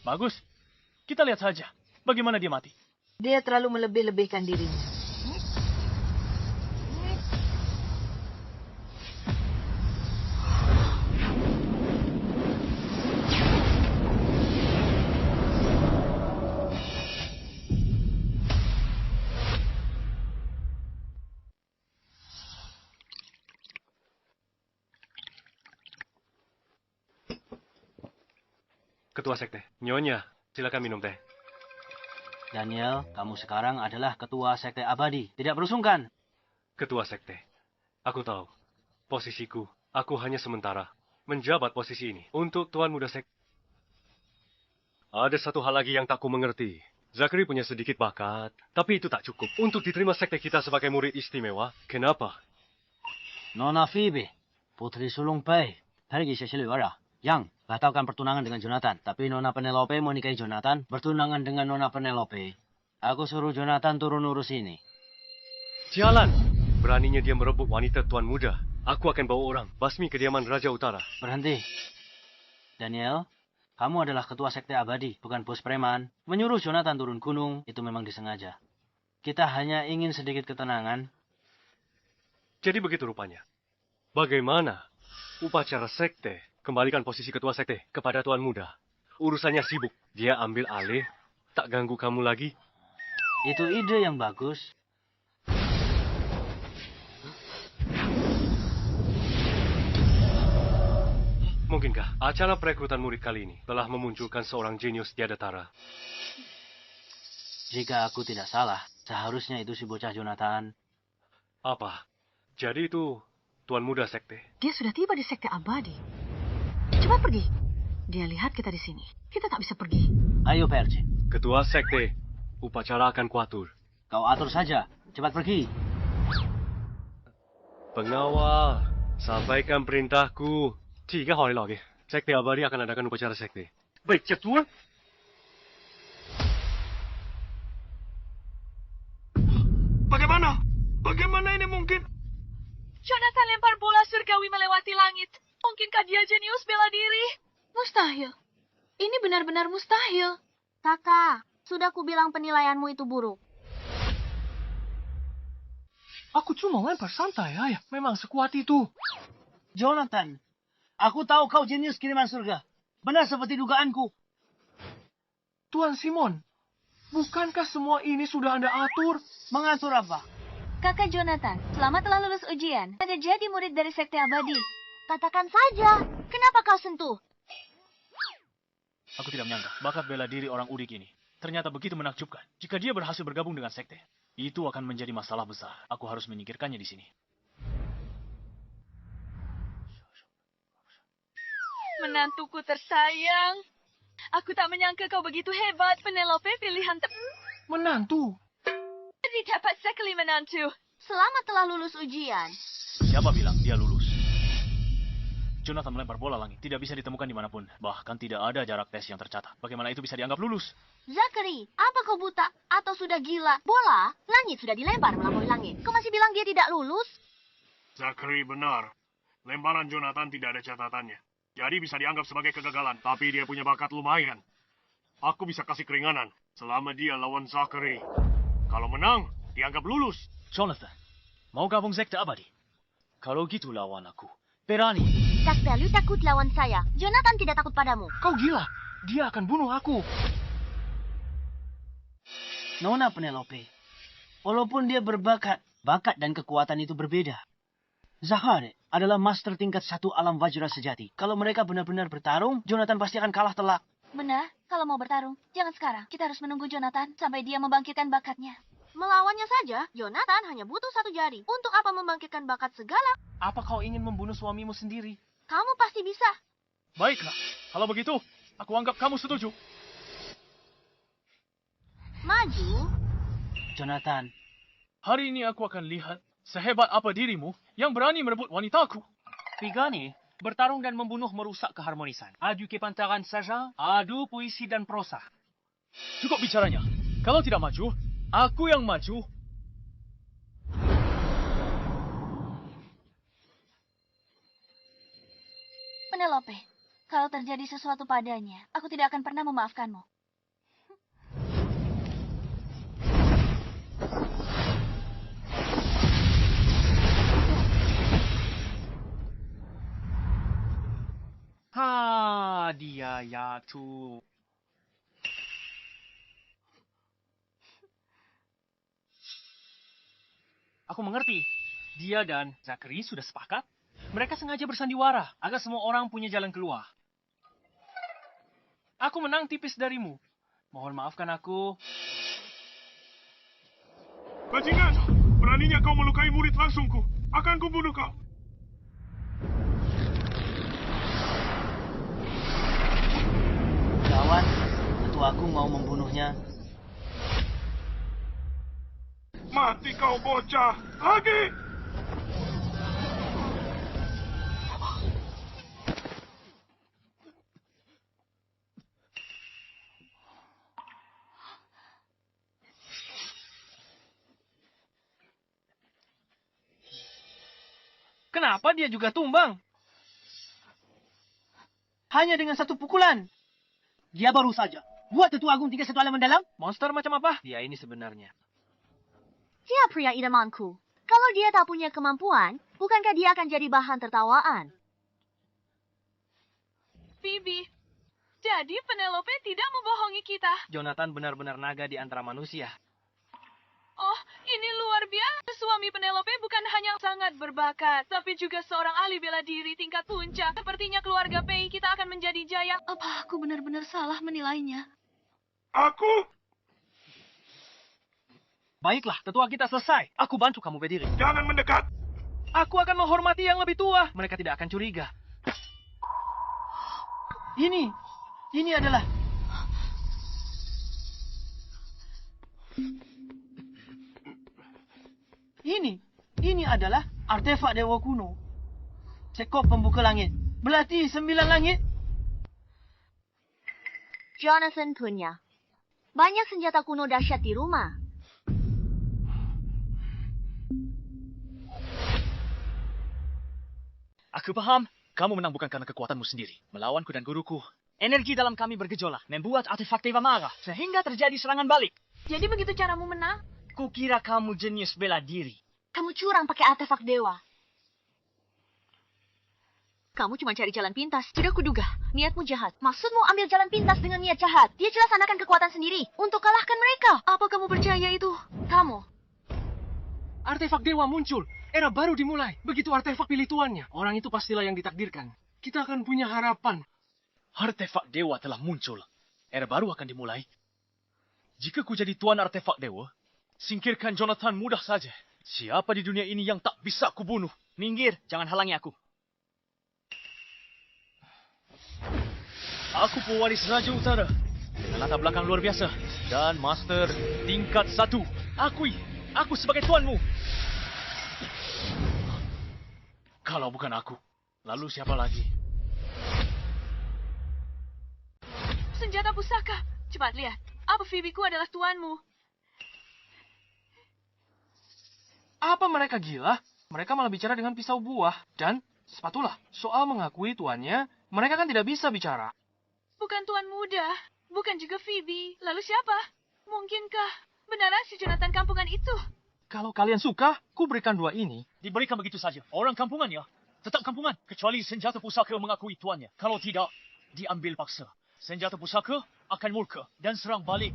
Bagus. Kita lihat saja bagaimana dia mati. Dia terlalu melebih-lebihkan dirinya. Ketua Sekte, Nyonya, silakan minum teh. Daniel, kamu sekarang adalah ketua sekte abadi. Tidak bersungkan. Ketua Sekte, aku tahu. Posisiku, aku hanya sementara menjabat posisi ini untuk Tuan Muda Sekte. Ada satu hal lagi yang tak ku mengerti. Zachary punya sedikit bakat, tapi itu tak cukup untuk diterima sekte kita sebagai murid istimewa. Kenapa? Nona Phoebe, putri sulung Pei. Pergi seseluruh. Yang, batalkan pertunangan dengan Jonathan. Tapi Nona Penelope mau nikahi Jonathan, bertunangan dengan Nona Penelope. Aku suruh Jonathan turun urus ini. Jalan! Beraninya dia merebut wanita Tuan Muda. Aku akan bawa orang basmi kediaman Raja Utara. Berhenti. Daniel, kamu adalah ketua sekte abadi, bukan bos preman. Menyuruh Jonathan turun gunung, itu memang disengaja. Kita hanya ingin sedikit ketenangan. Jadi begitu rupanya. Bagaimana upacara sekte? Kembalikan posisi ketua sekte kepada Tuan Muda. Urusannya sibuk. Dia ambil alih. Tak ganggu kamu lagi. Itu ide yang bagus. Mungkinkah acara perekrutan murid kali ini telah memunculkan seorang jenius tiada tara? Jika aku tidak salah, seharusnya itu si bocah Jonathan. Apa? Jadi itu Tuan Muda Sekte? Dia sudah tiba di sekte abadi. Cepat pergi. Dia lihat kita di sini. Kita tak bisa pergi. Ayo, PRC. Ketua Sekte, upacara akan kuatur. Kau atur saja. Cepat pergi. Pengawal, sampaikan perintahku. 3 hari lagi, Sekte Abadi akan adakan upacara sekte. Baik, Ketua. Bagaimana? Bagaimana ini mungkin? Jonathan lempar bola surgawi melewati langit. Mungkinkah dia jenius bela diri? Mustahil. Ini benar-benar mustahil. Kakak, sudah kubilang penilaianmu itu buruk. Aku cuma lempar santai, ayah. Memang sekuat itu. Jonathan, aku tahu kau jenius kiriman surga. Benar seperti dugaanku. Tuan Simon, bukankah semua ini sudah Anda atur? Mengatur apa? Kakak Jonathan, selamat telah lulus ujian. Anda jadi murid dari sekte abadi. Katakan saja, kenapa kau sentuh? Aku tidak menyangka bakat bela diri orang udik ini ternyata begitu menakjubkan. Jika dia berhasil bergabung dengan sekte, itu akan menjadi masalah besar. Aku harus menyingkirkannya di sini. Menantuku tersayang. Aku tak menyangka kau begitu hebat, Penelope. Pilihan Menantu? Didapat sekali menantu. Selamat telah lulus ujian. Siapa bilang dia lulus? Jonathan melempar bola langit. Tidak bisa ditemukan dimanapun. Bahkan tidak ada jarak tes yang tercatat. Bagaimana itu bisa dianggap lulus? Zachary, apa kau buta atau sudah gila? Bola, langit sudah dilempar melampaui langit. Kau masih bilang dia tidak lulus? Zachary benar. Lemparan Jonathan tidak ada catatannya. Jadi bisa dianggap sebagai kegagalan. Tapi dia punya bakat lumayan. Aku bisa kasih keringanan selama dia lawan Zachary. Kalau menang, dianggap lulus. Jonathan, mau gabung sekte abadi? Kalau gitu lawan aku. Berani. Sekte lu takut lawan saya. Jonathan tidak takut padamu. Kau gila. Dia akan bunuh aku. Nona Penelope, walaupun dia berbakat, bakat dan kekuatan itu berbeda. Zachary adalah master tingkat 1 alam Vajra sejati. Kalau mereka benar-benar bertarung, Jonathan pasti akan kalah telak. Benar, kalau mau bertarung, jangan sekarang. Kita harus menunggu Jonathan sampai dia membangkitkan bakatnya. Melawannya saja, Jonathan hanya butuh 1 jari. Untuk apa membangkitkan bakat segala? Apa kau ingin membunuh suamimu sendiri? Kamu pasti bisa. Baiklah, kalau begitu, aku anggap kamu setuju. Maju. Jonathan, Hari ini aku akan lihat sehebat apa dirimu yang berani merebut wanitaku. Pigani, bertarung dan membunuh merusak keharmonisan. Adu kepantaran saja, adu puisi dan prosa. Cukup bicaranya. Kalau tidak maju, aku yang maju. Penelope, kalau terjadi sesuatu padanya, aku tidak akan pernah memaafkanmu. Dia yaitu. Aku mengerti. Dia dan Zachary sudah sepakat. Mereka sengaja bersandiwara agar semua orang punya jalan keluar. Aku menang tipis darimu. Mohon maafkan aku. Bajingan, beraninya kau melukai murid langsungku. Akan kubunuh kau. kawan, ketuaku mau membunuhnya. Mati kau bocah. Lagi. Kenapa dia juga tumbang? Hanya dengan 1 pukulan. Dia baru saja buat Tetua Agung 3 alam mendalam. Monster macam apa? Dia ini sebenarnya. Dia pria idamanku. Kalau dia tak punya kemampuan, bukankah dia akan jadi bahan tertawaan? Phoebe, jadi Penelope tidak membohongi kita. Jonathan benar-benar naga di antara manusia. Oh, ini luar biasa. Suami Penelope bukan hanya sangat berbakat, tapi juga seorang ahli bela diri tingkat puncak. Sepertinya keluarga Pei kita akan menjadi jaya. Apa aku benar-benar salah menilainya? Aku? Baiklah, tetua kita selesai. Aku bantu kamu berdiri. Jangan mendekat. Aku akan menghormati yang lebih tua. Mereka tidak akan curiga. Ini adalah... Ini adalah artefak dewa kuno. Sekop pembuka langit. Belati 9 langit. Jonathan punya. Banyak senjata kuno dahsyat di rumah. Aku paham. Kamu menang bukan karena kekuatanmu sendiri. Melawanku dan guruku. Energi dalam kami bergejolak. Membuat artefak dewa marah. Sehingga terjadi serangan balik. Jadi begitu caramu menang? Kukira kamu jenius bela diri. Kamu curang pakai artefak dewa. Kamu cuma cari jalan pintas. Sudah kuduga, niatmu jahat. Maksudmu ambil jalan pintas dengan niat jahat. Dia jelas anakan kekuatan sendiri untuk kalahkan mereka. Apa kamu percaya itu? Kamu. Artefak dewa muncul. Era baru dimulai. Begitu artefak pilih tuannya. Orang itu pastilah yang ditakdirkan. Kita akan punya harapan. Artefak dewa telah muncul. Era baru akan dimulai. Jika ku jadi tuan artefak dewa, singkirkan Jonathan mudah saja. Siapa di dunia ini yang tak bisa kubunuh? Minggir, jangan halangi aku. Aku pewaris Raja Utara. Dengan latar belakang luar biasa. Dan Master tingkat 1. Akui, aku sebagai tuanmu. Kalau bukan aku, lalu siapa lagi? Senjata pusaka. Cepat lihat. Apa Phoebe-ku adalah tuanmu? Apa mereka gila? Mereka malah bicara dengan pisau buah. Dan, sepatulah, soal mengakui tuannya, mereka kan tidak bisa bicara. Bukan tuan muda. Bukan juga Phoebe. Lalu siapa? Mungkinkah benaran si Jonathan kampungan itu? Kalau kalian suka, ku berikan 2 ini. Diberikan begitu saja. Orang kampungan ya. Tetap kampungan. Kecuali senjata pusaka mengakui tuannya. Kalau tidak, diambil paksa. Senjata pusaka akan murka dan serang balik.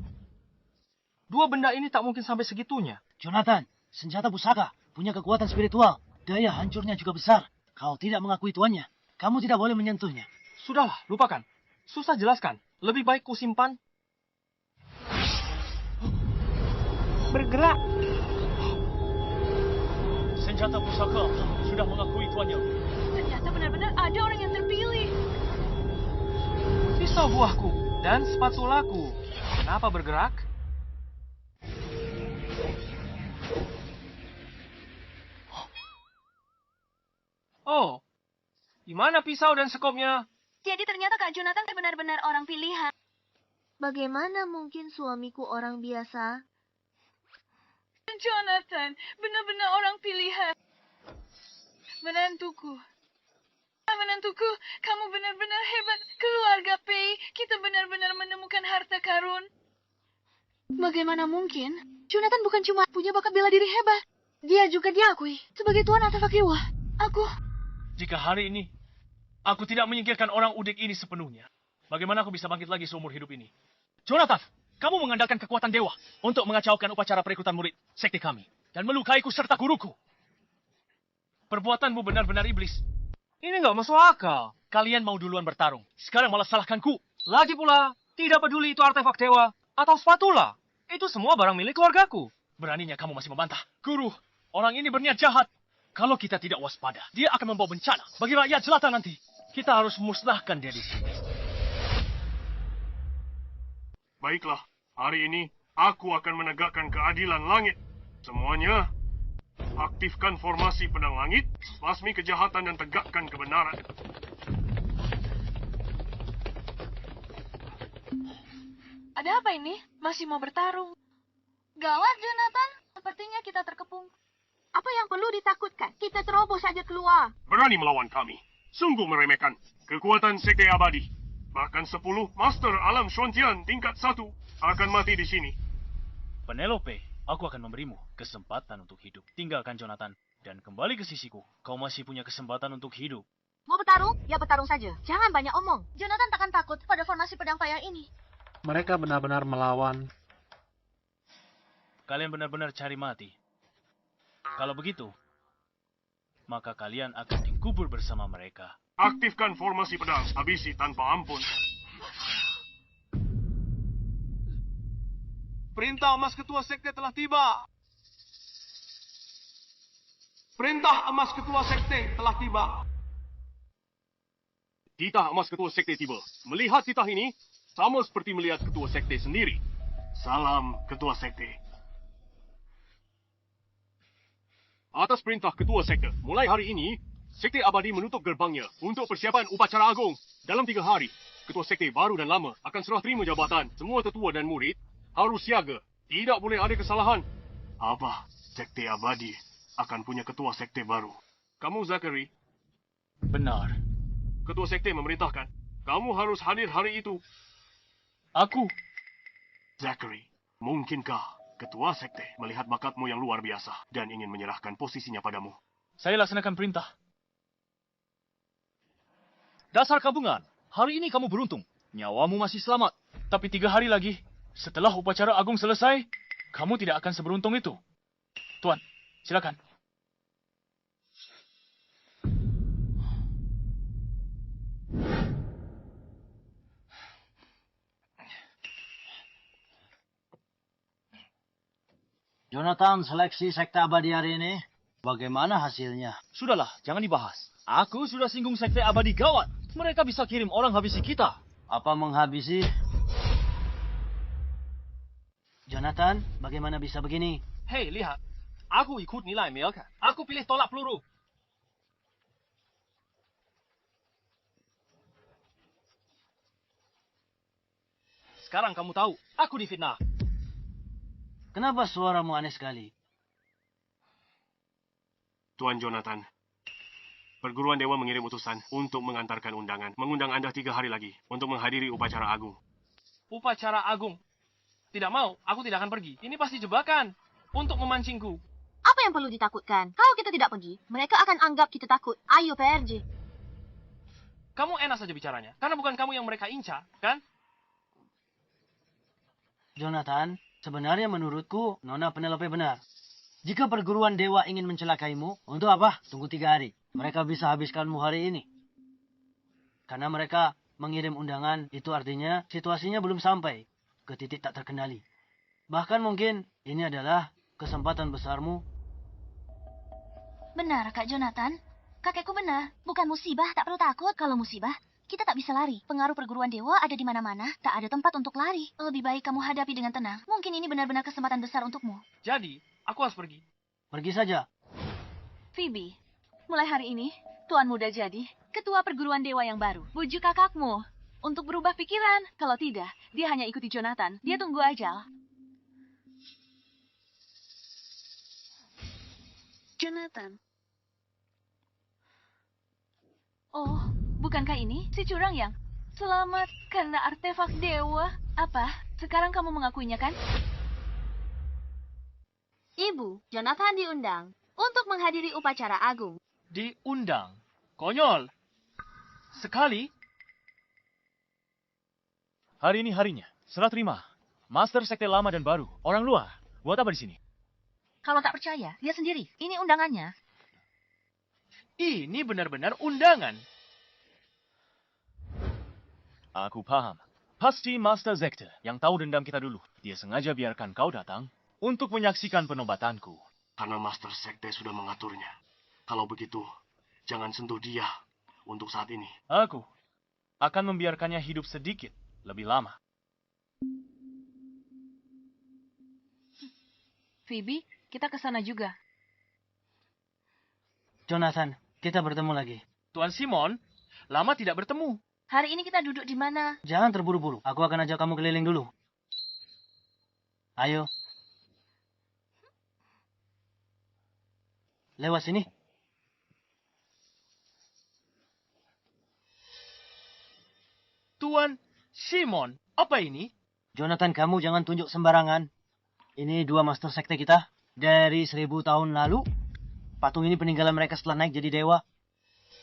2 benda ini tak mungkin sampai segitunya. Jonathan, senjata pusaka punya kekuatan spiritual. Daya hancurnya juga besar. Kalau tidak mengakui tuannya, kamu tidak boleh menyentuhnya. Sudahlah, lupakan. Susah jelaskan. Lebih baik ku simpan. bergerak. Senjata pusaka sudah mengakui tuannya. Ternyata benar-benar ada orang yang terpilih. Pisau buahku dan spatulaku. Kenapa bergerak? Oh, di mana pisau dan sekopnya? Jadi ternyata Kak Jonathan benar-benar orang pilihan. Bagaimana mungkin suamiku orang biasa? Jonathan, benar-benar orang pilihan. Menantuku. Menantuku, kamu benar-benar hebat. Keluarga Pei, kita benar-benar menemukan harta karun. Bagaimana mungkin? Jonathan bukan cuma punya bakat bela diri hebat. Dia juga diakui sebagai tuan Atafakiwa. Jika hari ini aku tidak menyingkirkan orang udik ini sepenuhnya, bagaimana aku bisa bangkit lagi seumur hidup ini? Jonathan, kamu mengandalkan kekuatan dewa untuk mengacaukan upacara perekrutan murid sekte kami dan melukaiku serta guruku. Perbuatanmu benar-benar iblis. Ini nggak masuk akal. Kalian mau duluan bertarung, sekarang malah salahkanku. Lagi pula, tidak peduli itu artefak dewa atau spatula. Itu semua barang milik keluargaku. Beraninya kamu masih membantah. Guru, orang ini berniat jahat. Kalau kita tidak waspada, dia akan membawa bencana bagi rakyat selatan nanti. Kita harus musnahkan dia di sini. Baiklah, hari ini aku akan menegakkan keadilan langit. Semuanya, aktifkan formasi pedang langit, basmi kejahatan dan tegakkan kebenaran. Ada apa ini? Masih mau bertarung? Gawat, Jonathan. Sepertinya kita terkepung. Apa yang perlu ditakutkan? Kita terobos saja keluar. Berani melawan kami. Sungguh meremehkan. Kekuatan sekte abadi. Bahkan 10 Master Alam Shuantian tingkat 1 akan mati di sini. Penelope, aku akan memberimu kesempatan untuk hidup. Tinggalkan Jonathan dan kembali ke sisiku. Kau masih punya kesempatan untuk hidup. Mau bertarung? Ya bertarung saja. Jangan banyak omong. Jonathan takkan takut pada formasi pedang payah ini. Mereka benar-benar melawan. Kalian benar-benar cari mati. Kalau begitu, maka kalian akan dikubur bersama mereka. Aktifkan formasi pedang, habisi tanpa ampun. Perintah emas ketua sekte telah tiba. Perintah emas ketua sekte telah tiba. Titah emas ketua sekte tiba. Melihat titah ini, sama seperti melihat ketua sekte sendiri. Salam ketua sekte. Atas perintah ketua sekte, mulai hari ini, sekte abadi menutup gerbangnya untuk persiapan upacara agung. Dalam 3 hari, ketua sekte baru dan lama akan serah terima jabatan. Semua tetua dan murid harus siaga. Tidak boleh ada kesalahan. Apa? Sekte abadi akan punya ketua sekte baru. Kamu, Zachary? Benar. Ketua sekte memerintahkan. Kamu harus hadir hari itu. Aku? Zachary, mungkinkah ketua sekte melihat bakatmu yang luar biasa dan ingin menyerahkan posisinya padamu? Saya laksanakan perintah. Dasar kabungan, hari ini kamu beruntung. Nyawamu masih selamat. Tapi 3 hari lagi, setelah upacara agung selesai, kamu tidak akan seberuntung itu. Tuan, silakan. Jonathan, seleksi sekte abadi hari ini, bagaimana hasilnya? Sudahlah, jangan dibahas. Aku sudah singgung sekte abadi gawat. Mereka bisa kirim orang habisi kita. Apa menghabisi? Jonathan, bagaimana bisa begini? Hei, lihat. Aku ikut nilai Melka. Aku pilih tolak peluru. Sekarang kamu tahu, aku difitnah. Kenapa suaramu aneh sekali? Tuan Jonathan, perguruan dewa mengirim utusan untuk mengantarkan undangan. Mengundang Anda 3 hari lagi untuk menghadiri upacara agung. Upacara agung. Tidak mau, aku tidak akan pergi. Ini pasti jebakan untuk memancingku. Apa yang perlu ditakutkan? Kalau kita tidak pergi, mereka akan anggap kita takut. Ayo PRJ. Kamu enak saja bicaranya, karena bukan kamu yang mereka incar, kan? Jonathan, sebenarnya menurutku, Nona Penelope benar. Jika perguruan dewa ingin mencelakaimu, untuk apa? Tunggu 3 hari. Mereka bisa habiskanmu hari ini. Karena mereka mengirim undangan, itu artinya situasinya belum sampai ke titik tak terkendali. Bahkan mungkin ini adalah kesempatan besarmu. Benar, Kak Jonathan. Kakekku benar. Bukan musibah, tak perlu takut. Kalau musibah, kita tak bisa lari. Pengaruh perguruan dewa ada di mana-mana. Tak ada tempat untuk lari. Lebih baik kamu hadapi dengan tenang. Mungkin ini benar-benar kesempatan besar untukmu. Jadi, aku harus pergi. Pergi saja. Phoebe, mulai hari ini, Tuan Muda jadi ketua perguruan dewa yang baru. Bujuk kakakmu untuk berubah pikiran. Kalau tidak, dia hanya ikuti Jonathan. Dia tunggu ajal. Jonathan. Oh, bukankah ini si curang yang selamat karena artefak dewa? Apa? Sekarang kamu mengakuinya kan? Ibu, Jonathan diundang untuk menghadiri upacara agung. Diundang. Konyol. Sekali. Hari ini harinya. Serah terima. Master sekte lama dan baru. Orang luar. Buat apa di sini? Kalau tak percaya, dia sendiri. Ini undangannya. Ini benar-benar undangan. Aku paham. Pasti Master Sekte yang tahu dendam kita dulu. Dia sengaja biarkan kau datang untuk menyaksikan penobatanku. Karena Master Sekte sudah mengaturnya. Kalau begitu, jangan sentuh dia untuk saat ini. Aku akan membiarkannya hidup sedikit lebih lama. Phoebe, kita ke sana juga. Jonathan, kita bertemu lagi. Tuan Simon, lama tidak bertemu. Hari ini kita duduk di mana? Jangan terburu-buru. Aku akan ajak kamu keliling dulu. Ayo. Lewat sini. Tuan Simon, apa ini? Jonathan, kamu jangan tunjuk sembarangan. Ini dua master sekte kita dari 1000 tahun lalu. Patung ini peninggalan mereka setelah naik jadi dewa.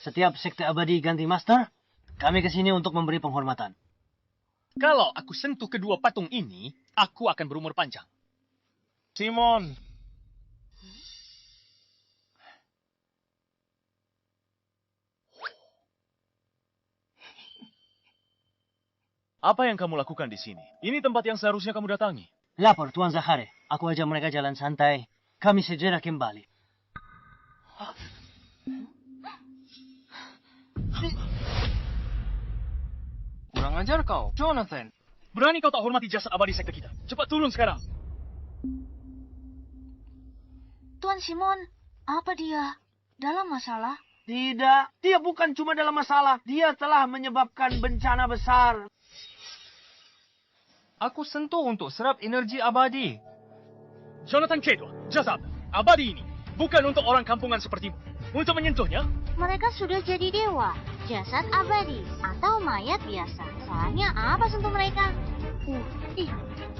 Setiap sekte abadi ganti master, kami ke sini untuk memberi penghormatan. Kalau aku sentuh kedua patung ini, aku akan berumur panjang. Simon. Apa yang kamu lakukan di sini? Ini tempat yang seharusnya kamu datangi. Lapor, Tuan Zahare. Aku ajak mereka jalan santai. Kami segera kembali. Kurang ajar kau, Jonathan. Berani kau tak hormati jasad abadi sekte kita. Cepat turun sekarang. Tuan Simon, apa dia dalam masalah? Tidak, dia bukan cuma dalam masalah. Dia telah menyebabkan bencana besar. Aku sentuh untuk serap energi abadi. Jonathan Kedwa, jasad abadi ini bukan untuk orang kampungan sepertimu. Untuk menyentuhnya, Mereka sudah jadi dewa, jasad abadi, atau mayat biasa. Salahnya apa sentuh mereka?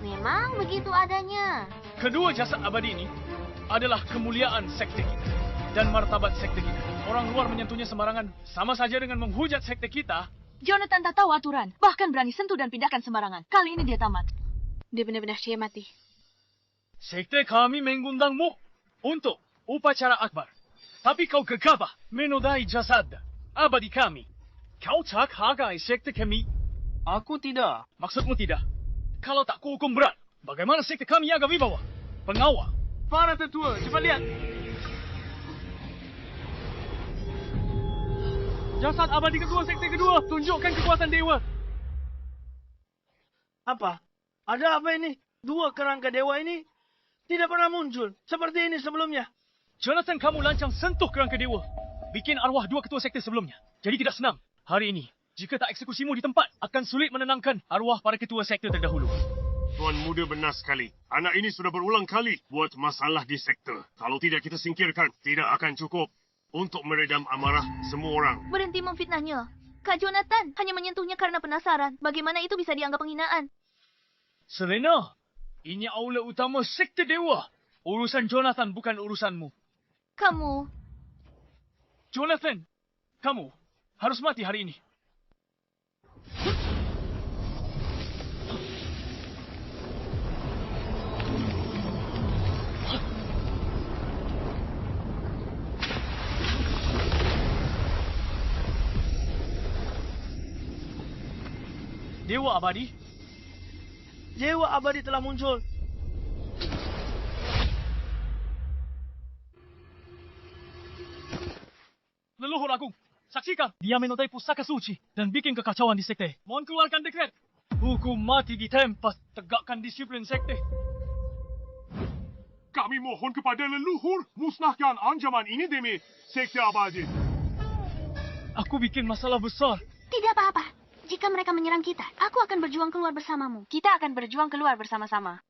Memang begitu adanya. kedua jasad abadi ini adalah kemuliaan sekte kita dan martabat sekte kita. Orang luar menyentuhnya sembarangan sama saja dengan menghujat sekte kita. Jonathan tak tahu aturan, bahkan berani sentuh dan pindahkan sembarangan. Kali ini dia tamat. Dia benar-benar mati. Sekte kami mengundangmu untuk upacara akbar. Tapi kau gegabah menodai jasad abadi kami. Kau tak hargai sekte kami. Aku tidak. Maksudmu tidak? Kalau tak kuhukum berat, bagaimana sekte kami agak wibawa? Pengawal. Para tetua, cepat lihat. Jasad abadi kedua, sekte kedua. Tunjukkan kekuatan dewa. Apa? Ada apa ini? Dua kerangka dewa ini tidak pernah muncul seperti ini sebelumnya. Jonathan, kamu lancang sentuh kerangka dewa. Bikin arwah dua ketua sekte sebelumnya. Jadi tidak senang. Hari ini, jika tak eksekusimu di tempat, akan sulit menenangkan arwah para ketua sekte terdahulu. Tuan Muda benar sekali. Anak ini sudah berulang kali buat masalah di sekte. Kalau tidak kita singkirkan, tidak akan cukup untuk meredam amarah semua orang. Berhenti memfitnahnya. Kak Jonathan hanya menyentuhnya karena penasaran. Bagaimana itu bisa dianggap penghinaan? Selena, ini aula utama sekte dewa. Urusan Jonathan bukan urusanmu. Kamu... Jonathan, kamu harus mati hari ini. Dewa abadi? Dewa abadi telah muncul. leluhur agung. Saksikan, dia menodai pusaka suci dan bikin kekacauan di sekte. Mohon keluarkan dekret. Hukum mati ditempas, tegakkan disiplin sekte. Kami mohon kepada leluhur, musnahkan ancaman ini demi sekte abadi. Aku bikin masalah besar. Tidak apa-apa. Jika mereka menyerang kita, aku akan berjuang keluar bersamamu. Kita akan berjuang keluar bersama-sama.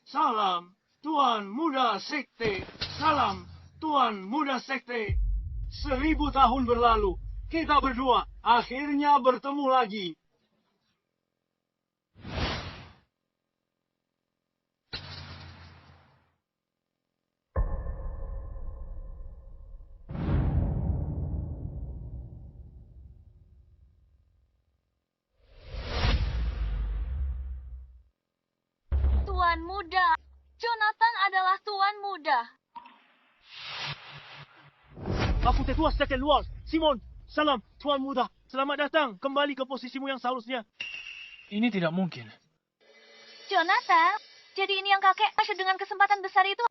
Salam, Tuan Muda Sekte. Salam, Tuan Muda Sekte. 1000 tahun berlalu, kita berdua akhirnya bertemu lagi. Tuan Muda. Jonathan adalah Tuan Muda. Aku tetua sekte luar. Simon, salam, Tuan Muda. Selamat datang kembali ke posisimu yang seharusnya. Ini tidak mungkin. Jonathan, jadi ini yang kakek maksud dengan kesempatan besar itu.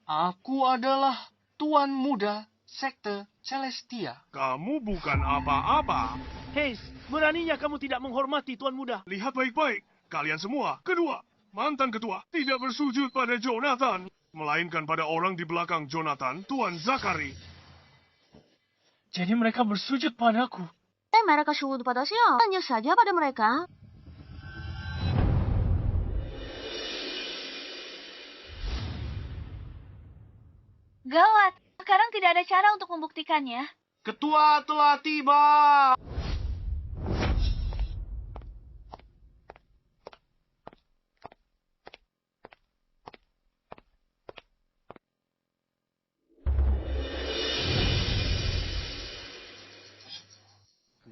Aku adalah Tuan Muda Sekte Celestia. Kamu bukan apa-apa. Hayes, beraninya kamu tidak menghormati Tuan Muda. Lihat baik-baik. Kalian semua, kedua, mantan ketua, tidak bersujud pada Jonathan, melainkan pada orang di belakang Jonathan, Tuan Zakari. Jadi mereka bersujud padaku. Mereka sujud pada siapa? Tanya saja pada mereka. Gawat, sekarang tidak ada cara untuk membuktikannya. Ketua telah tiba.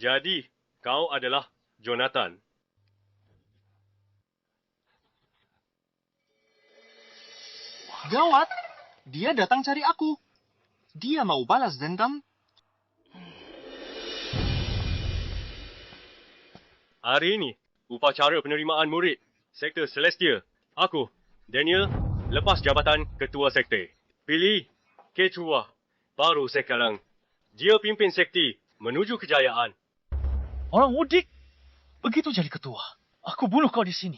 Jadi, kau adalah Jonathan. Gawat, dia datang cari aku. Dia mau balas dendam. Hari ini, upacara penerimaan murid Sekte Celestia. Aku, Daniel, lepas jabatan Ketua Sekte. Pilih Ketua baru sekarang. Dia pimpin sekte menuju kejayaan. Orang udik. Begitu jadi ketua. Aku bunuh kau di sini.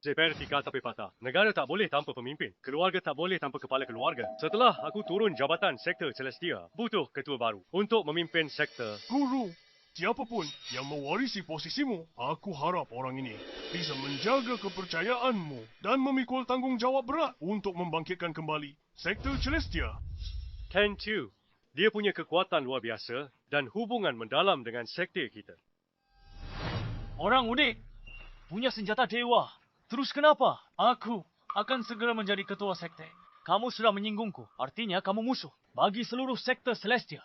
Seperti kata pepatah, negara tak boleh tanpa pemimpin. Keluarga tak boleh tanpa kepala keluarga. Setelah aku turun jabatan Sekte Celestia, butuh ketua baru untuk memimpin sekte. Guru, siapapun yang mewarisi posisimu, aku harap orang ini bisa menjaga kepercayaanmu dan memikul tanggungjawab berat untuk membangkitkan kembali Sekte Celestia. Tentu, dia punya kekuatan luar biasa dan hubungan mendalam dengan sekte kita. Orang udik. Punya senjata dewa. Terus kenapa? Aku akan segera menjadi ketua sekte. Kamu sudah menyinggungku. Artinya kamu musuh bagi seluruh sekte Celestia.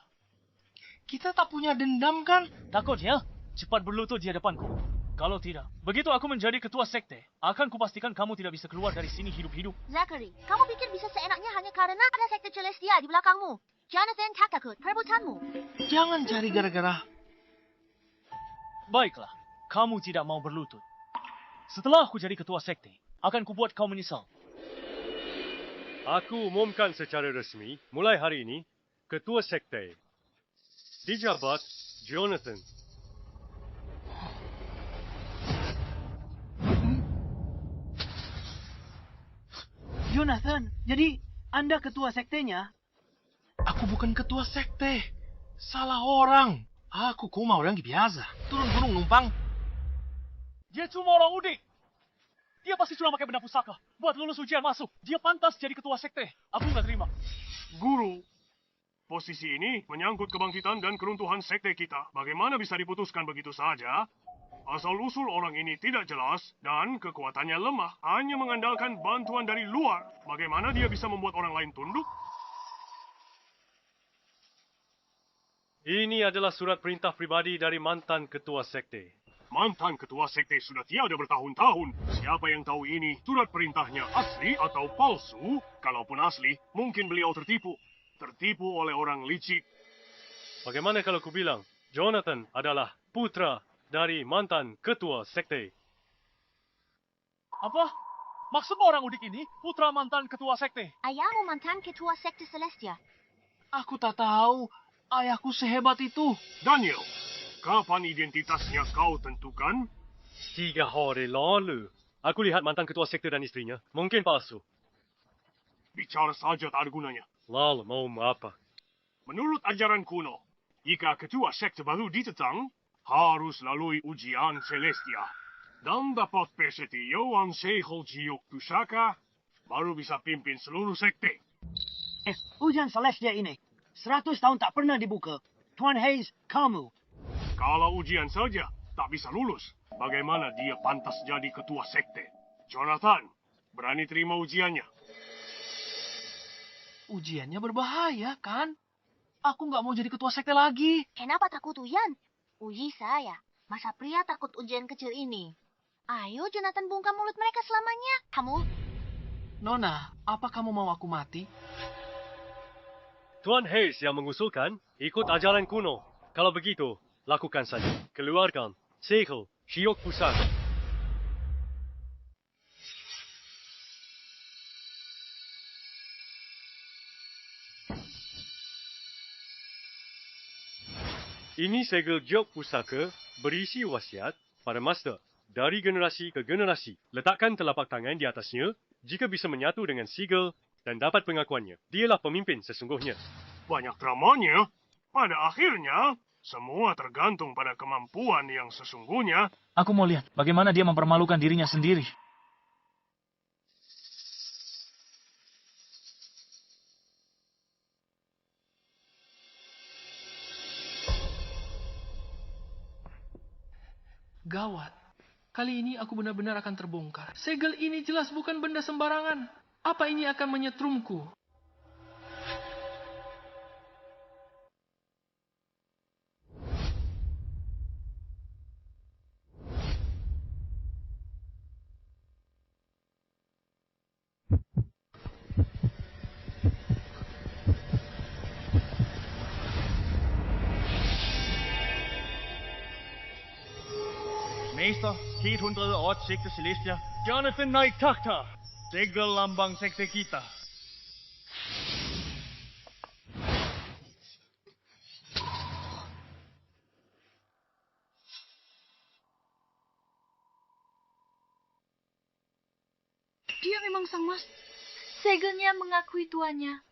Kita tak punya dendam kan? Takut ya? Cepat berlutut di hadapanku. Kalau tidak, begitu aku menjadi ketua sekte, akan kupastikan kamu tidak bisa keluar dari sini hidup-hidup. Zachary, kamu pikir bisa seenaknya hanya karena ada sekte Celestia di belakangmu? Jonathan tak takut perbuatanmu. Jangan cari gara-gara. Baiklah, kamu tidak mau berlutut. Setelah aku jadi ketua sekte, akan kubuat kau menyesal. Aku umumkan secara resmi, mulai hari ini, ketua sekte dijabat Jonathan. Jonathan, jadi Anda ketua sektenya? Aku bukan ketua sekte. Salah orang. Aku cuma orang biasa. Turun gunung numpang. Dia cuma orang udik. Dia pasti cuma pakai benda pusaka. Buat lulus ujian masuk. Dia pantas jadi ketua sekte. Aku nggak terima. Guru, posisi ini menyangkut kebangkitan dan keruntuhan sekte kita. Bagaimana bisa diputuskan begitu saja? Asal-usul orang ini tidak jelas dan kekuatannya lemah. Hanya mengandalkan bantuan dari luar. Bagaimana dia bisa membuat orang lain tunduk? Ini adalah surat perintah pribadi dari mantan ketua sekte. Mantan ketua sekte sudah tiada bertahun-tahun. Siapa yang tahu ini surat perintahnya asli atau palsu? Kalaupun asli, mungkin beliau tertipu. Tertipu oleh orang licik. Bagaimana kalau ku bilang, Jonathan adalah putra dari mantan ketua sekte? Apa? Maksudmu orang udik ini putra mantan ketua sekte? Ayahmu mantan ketua sekte Celestia. Aku tak tahu. Ayahku sehebat itu. Daniel, kapan identitasnya kau tentukan? 3 hari lalu. Aku lihat mantan ketua sekte dan istrinya. Mungkin palsu. Bicara saja tak ada gunanya. Lalu mau apa? Menurut ajaran kuno, jika ketua sekte baru ditetang, harus lalui ujian Celestia. Dan dapat persetujuan Sehol Jiok Pusaka, baru bisa pimpin seluruh sekte. Ujian Celestia ini 100 tahun tak pernah dibuka. Tuan Hayes, kamu. Kalau ujian saja tak bisa lulus, bagaimana dia pantas jadi ketua sekte? Jonathan, berani terima ujiannya? Ujiannya berbahaya, kan? Aku nggak mau jadi ketua sekte lagi. Kenapa takut Uyan? Uji saya. Masa pria takut ujian kecil ini? Ayo, Jonathan, bungkam mulut mereka selamanya. Kamu? Nona, apa kamu mau aku mati? Tuan Hayes yang mengusulkan, ikut ajaran kuno. Kalau begitu, lakukan saja. Keluarkan Sehol Jiok Pusaka. Ini segel Jiok Pusaka berisi wasiat pada Master dari generasi ke generasi. Letakkan telapak tangan di atasnya jika bisa menyatu dengan sigil dan dapat pengakuannya. Dialah pemimpin sesungguhnya. Banyak dramanya. Pada akhirnya, semua tergantung pada kemampuan yang sesungguhnya. Aku mau lihat bagaimana dia mempermalukan dirinya sendiri. Gawat. Kali ini aku benar-benar akan terbongkar. Segel ini jelas bukan benda sembarangan. Apa ini akan menyetrumku? Meester, Keethundrede Ort Sekte Celestia, Jonathan Naiktakta, segel lambang sekte kita. Dia memang sang mas. Segelnya mengakui tuannya.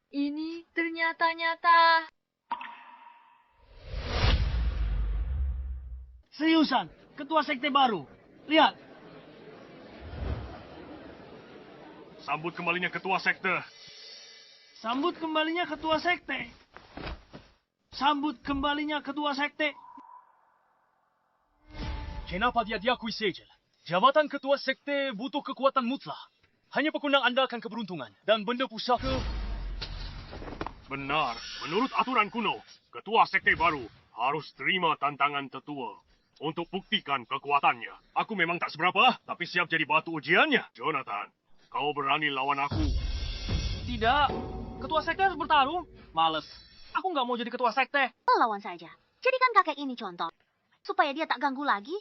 Ini ternyata nyata. Seriusan, ketua sekte baru. Lihat. Sambut kembalinya ketua sekte. Sambut kembalinya ketua sekte. Sambut kembalinya ketua sekte. Kenapa dia diakui segel? Jabatan ketua sekte butuh kekuatan mutlak. Hanya pekundang andalkan keberuntungan. Dan benda pusaka... Benar. Menurut aturan kuno, ketua sekte baru harus terima tantangan tetua untuk buktikan kekuatannya. Aku memang tak seberapa, tapi siap jadi batu ujiannya. Jonathan, kau berani lawan aku? Tidak. Ketua sekte harus bertarung. Males. Aku nggak mau jadi ketua sekte. Lawan saja. Jadikan kakek ini contoh. Supaya dia tak ganggu lagi.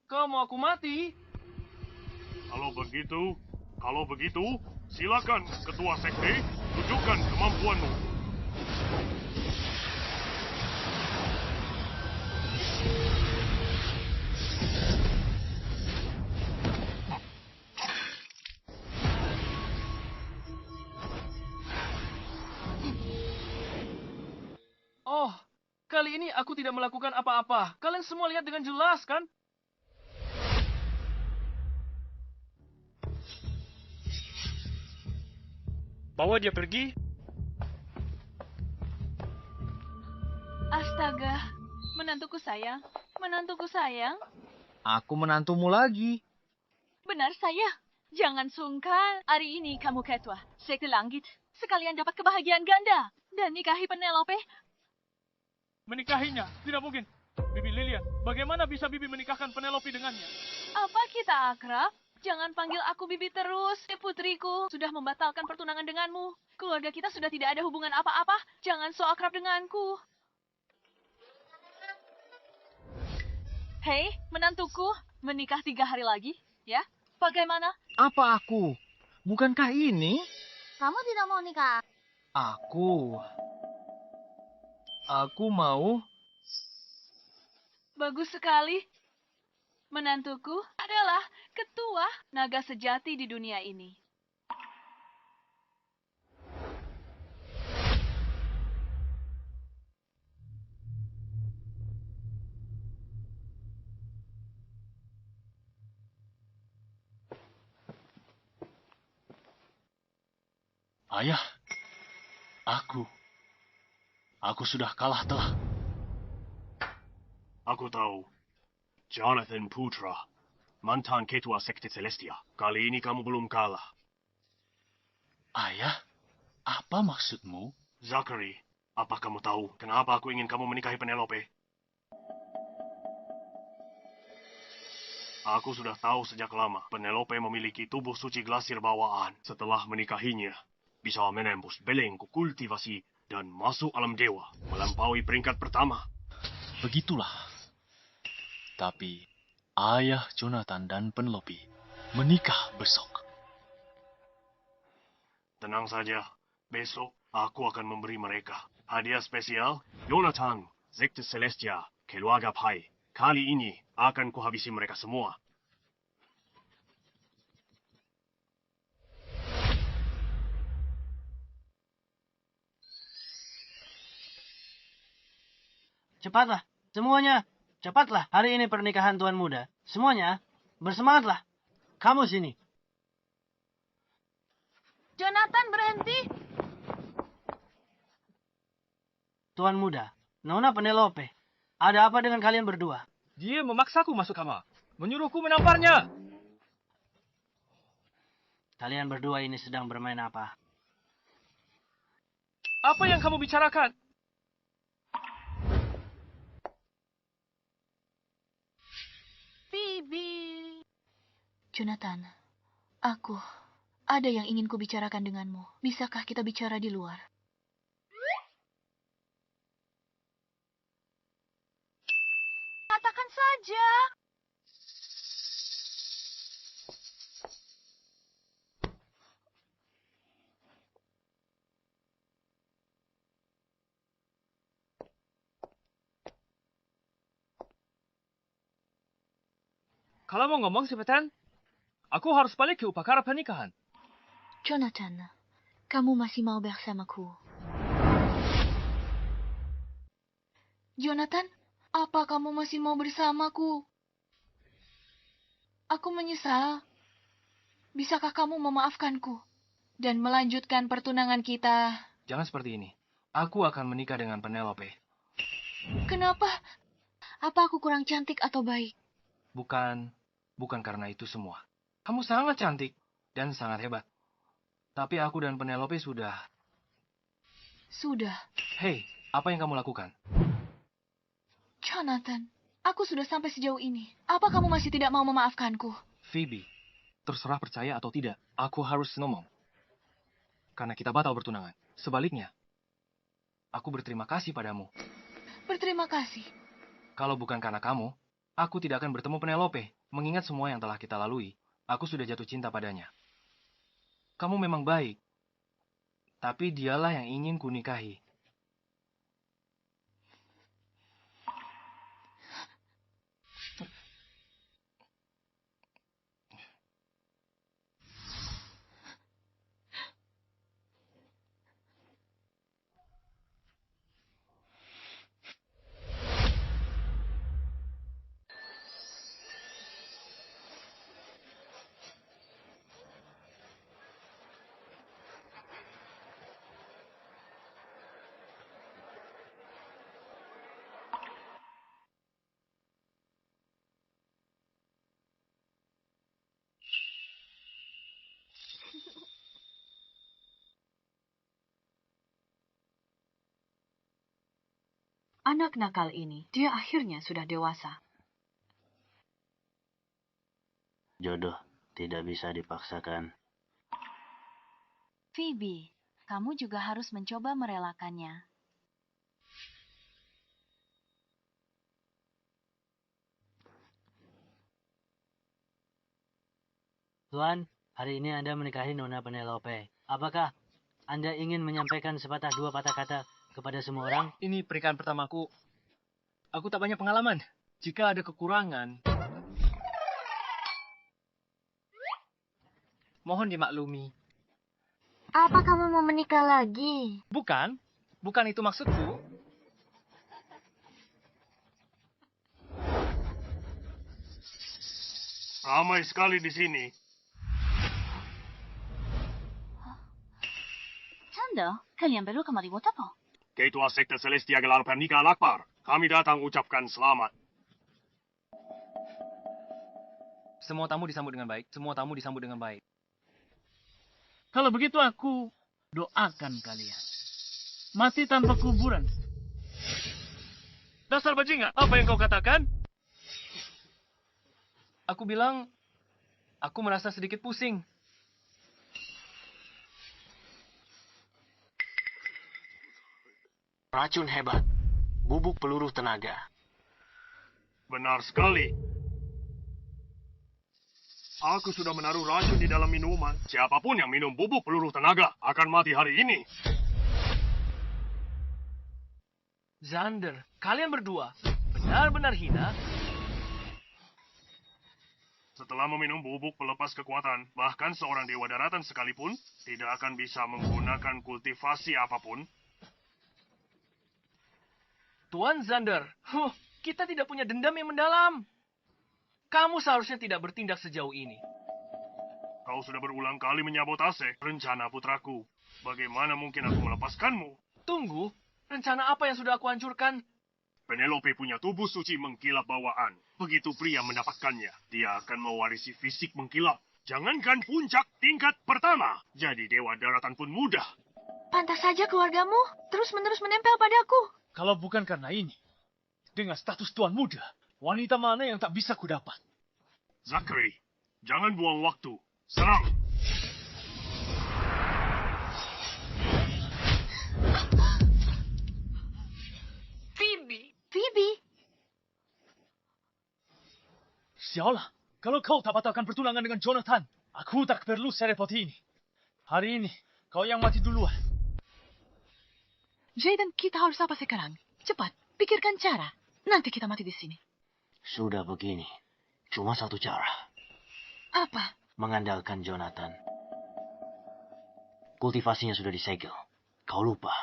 Kau mau aku mati? Kalau begitu, silakan ketua sekte, tunjukkan kemampuanmu. Oh, kali ini aku tidak melakukan apa-apa. Kalian semua lihat dengan jelas, kan? Bawa dia pergi. Astaga, menantuku sayang. Menantuku sayang. Aku menantumu lagi. Benar saya. Jangan sungkan. Hari ini kamu ketua sekte langit. Sekalian dapat kebahagiaan ganda. Dan nikahi Penelope. Menikahinya? Tidak mungkin. Bibi Lilian, bagaimana bisa Bibi menikahkan Penelope dengannya? Apa kita akrab? Jangan panggil aku Bibi terus. Putriku sudah membatalkan pertunangan denganmu. Keluarga kita sudah tidak ada hubungan apa-apa. Jangan so akrab denganku. Hei, menantuku. Menikah 3 hari lagi, ya? Bagaimana? Apa aku? Bukankah ini? Kamu tidak mau nikah? Aku mau. Bagus sekali. Menantuku adalah ketua naga sejati di dunia ini. Ayah, aku sudah kalah telak. Aku tahu. Jonathan Putra, mantan ketua sekte Celestia. Kali ini kamu belum kalah. Ayah, apa maksudmu? Zachary, apa kamu tahu kenapa aku ingin kamu menikahi Penelope? Aku sudah tahu sejak lama Penelope memiliki tubuh suci glasir bawaan. Setelah menikahinya, bisa menembus belenggu kultivasi dan masuk alam dewa, melampaui peringkat pertama. Begitulah. Tapi ayah Jonathan dan Penelope menikah besok. Tenang saja, besok aku akan memberi mereka hadiah spesial Jonathan, sekte Celestia, keluarga Pai. Kali ini akan kuhabisi mereka semua. Cepatlah, semuanya. Cepatlah, hari ini pernikahan Tuan Muda. Semuanya, bersemangatlah. Kamu sini. Jonathan, berhenti. Tuan Muda, Nona Penelope. Ada apa dengan kalian berdua? Dia memaksaku masuk kamar. Menyuruhku menamparnya. Kalian berdua ini sedang bermain apa? Apa yang kamu bicarakan? Phoebe. Jonathan, ada yang ingin kubicarakan denganmu. Bisakah kita bicara di luar? Katakan saja. Kalau mau ngomong cepetan, aku harus balik ke upacara pernikahan. Jonathan, kamu masih mau bersamaku? Jonathan, apa kamu masih mau bersamaku? Aku menyesal. Bisakah kamu memaafkanku dan melanjutkan pertunangan kita? Jangan seperti ini. Aku akan menikah dengan Penelope. Kenapa? Apa aku kurang cantik atau baik? Bukan karena itu semua. Kamu sangat cantik dan sangat hebat. Tapi aku dan Penelope sudah. Hei, apa yang kamu lakukan? Jonathan, aku sudah sampai sejauh ini. Apa kamu masih tidak mau memaafkanku? Phoebe, terserah percaya atau tidak, aku harus ngomong. Karena kita batal bertunangan. Sebaliknya, aku berterima kasih padamu. Berterima kasih. Kalau bukan karena kamu, aku tidak akan bertemu Penelope. Mengingat semua yang telah kita lalui, aku sudah jatuh cinta padanya. Kamu memang baik, tapi dialah yang ingin kunikahi. Anak nakal ini, dia akhirnya sudah dewasa. Jodoh tidak bisa dipaksakan. Phoebe, kamu juga harus mencoba merelakannya. Tuan, hari ini Anda menikahi Nona Penelope. Apakah Anda ingin menyampaikan sepatah dua patah kata kepada semua orang? Ini pernikahan pertamaku. Aku tak banyak pengalaman. Jika ada kekurangan, mohon dimaklumi. Apa kamu mau menikah lagi? Bukan itu maksudku. Ramai sekali di sini. Canda, kalian berdua kemari buat apa? Ketua Sekte Celestia gelar pernikahan akbar. Kami datang ucapkan selamat. Semua tamu disambut dengan baik. Kalau begitu aku doakan kalian. Mati tanpa kuburan. Dasar bajingan, apa yang kau katakan? Aku bilang, aku merasa sedikit pusing. Racun hebat. Bubuk peluru tenaga. Benar sekali. Aku sudah menaruh racun di dalam minuman. Siapapun yang minum bubuk peluru tenaga akan mati hari ini. Xander, kalian berdua benar-benar hina. Setelah meminum bubuk pelepas kekuatan, bahkan seorang dewa daratan sekalipun tidak akan bisa menggunakan kultivasi apapun. Tuan Xander, kita tidak punya dendam yang mendalam. Kamu seharusnya tidak bertindak sejauh ini. Kau sudah berulang kali menyabotase rencana putraku. Bagaimana mungkin aku melepaskanmu? Tunggu, rencana apa yang sudah aku hancurkan? Penelope punya tubuh suci mengkilap bawaan. Begitu pria mendapatkannya, dia akan mewarisi fisik mengkilap. Jangankan puncak tingkat pertama, jadi dewa daratan pun mudah. Pantas saja keluargamu terus-menerus menempel padaku. Kalau bukan karena ini, dengan status tuan muda, wanita mana yang tak bisa kudapat? Zachary, jangan buang waktu. Serang! Phoebe? Sialah, kalau kau tak batalkan pertunangan dengan Jonathan, aku tak perlu serepot ini. Hari ini, kau yang mati duluan. Jaden, kita harus apa sekarang? Cepat, pikirkan cara. Nanti kita mati di sini. Sudah begini, cuma satu cara. Apa? Mengandalkan Jonathan. Kultivasinya sudah disegel. Kau lupa,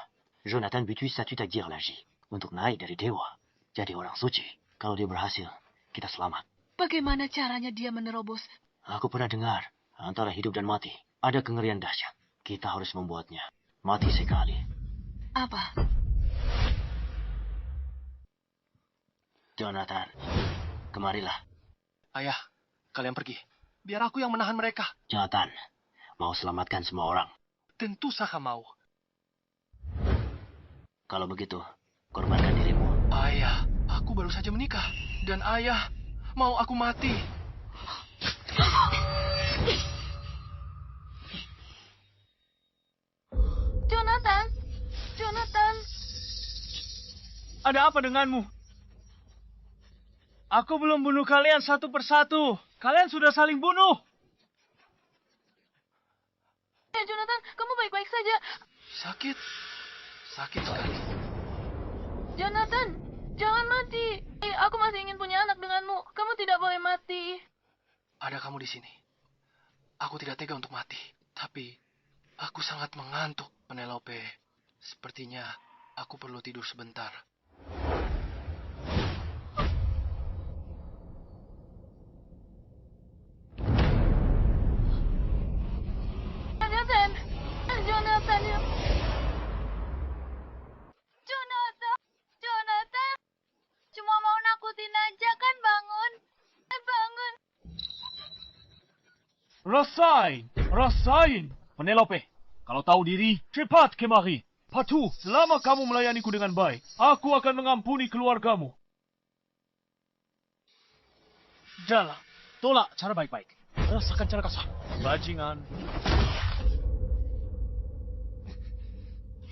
Jonathan butuh statut takdir lagi untuk naik dari dewa. Jadi orang suci. Kalau dia berhasil, kita selamat. Bagaimana caranya dia menerobos? Aku pernah dengar, antara hidup dan mati, ada kengerian dahsyat. Kita harus membuatnya mati sekali. Apa? Jonathan, kemarilah. Ayah, kalian pergi. Biar aku yang menahan mereka. Jonathan, mau selamatkan semua orang. Tentu saja mau. Kalau begitu, korbankan dirimu. Ayah, aku baru saja menikah. Dan ayah mau aku mati. Jonathan. Ada apa denganmu? Aku belum bunuh kalian satu persatu. Kalian sudah saling bunuh. Ya, Jonathan, kamu baik-baik saja. Sakit sekali. Jonathan, jangan mati. Aku masih ingin punya anak denganmu. Kamu tidak boleh mati. Ada kamu di sini. Aku tidak tega untuk mati. Tapi, aku sangat mengantuk, Penelope. Sepertinya, aku perlu tidur sebentar. Jonathan. Cuma mau nakutin aja kan, bangun. Bangun. Rasain. Penelope, kalau tahu diri, cepat kemari. Patuh, selama kamu melayaniku dengan baik, aku akan mengampuni keluargamu. Jalan, tolak cara baik-baik. Rasakan cara kasar. Bajingan.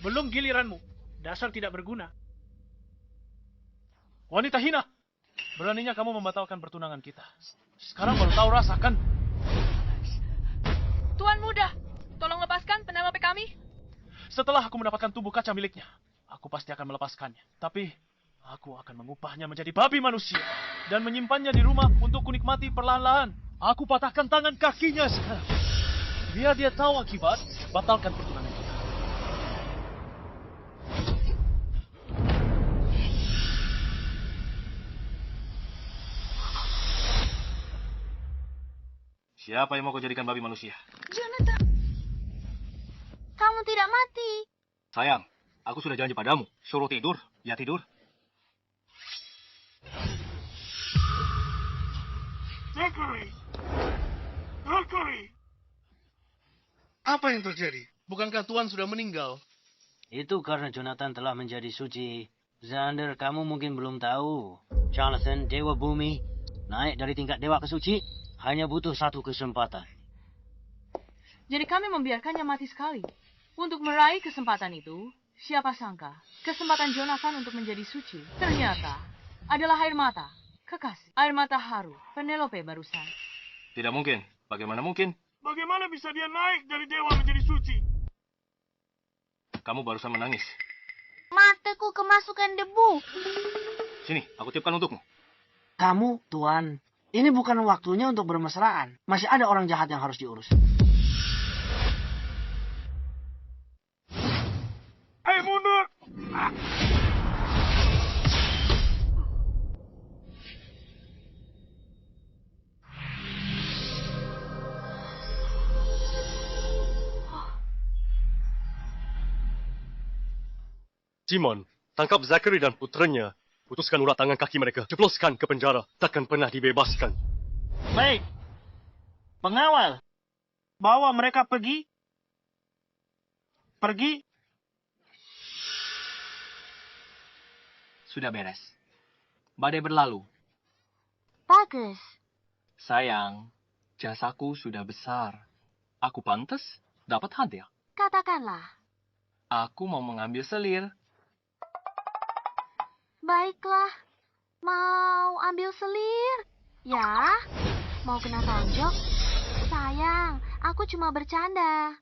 Belum giliranmu. Dasar tidak berguna. Wanita hina. Beraninya kamu membatalkan pertunangan kita. Sekarang baru tahu rasakan. Tuan Muda, tolong lepaskan Penelope kami. Setelah aku mendapatkan tubuh kaca miliknya, aku pasti akan melepaskannya. Tapi, aku akan mengubahnya menjadi babi manusia. Dan menyimpannya di rumah untuk kunikmati perlahan-lahan. Aku patahkan tangan kakinya sekarang. Biar dia tahu akibat, batalkan pertunangan kita. Siapa yang mau kau jadikan babi manusia? Jonathan, kamu tidak mati. Sayang, aku sudah janji padamu. Suruh tidur, ya tidur. Zachary! Zachary! Apa yang terjadi? Bukankah Tuan sudah meninggal? Itu karena Jonathan telah menjadi suci. Xander, kamu mungkin belum tahu. Jonathan, Dewa Bumi, naik dari tingkat Dewa ke Suci hanya butuh satu kesempatan. Jadi kami membiarkannya mati sekali. Untuk meraih kesempatan itu, siapa sangka kesempatan Jonathan untuk menjadi suci ternyata adalah air mata. Kekasih, air mata haru, Penelope barusan. Tidak mungkin. Bagaimana mungkin? Bagaimana bisa dia naik dari dewa menjadi suci? Kamu barusan menangis. Mataku kemasukan debu. Sini, aku tiupkan untukmu. Kamu, Tuan, ini bukan waktunya untuk bermesraan. Masih ada orang jahat yang harus diurus. Hei, mundur! Simon, tangkap Zachary dan putranya. Putuskan urat tangan kaki mereka. Jebloskan ke penjara. Takkan pernah dibebaskan. Baik. Pengawal, bawa mereka pergi. Pergi. Sudah beres. Badai berlalu. Bagus. Sayang, jasaku sudah besar. Aku pantas dapat hadiah. Katakanlah. Aku mau mengambil selir. Baiklah. Mau ambil selir? Ya. Mau kena tonjok? Sayang, aku cuma bercanda.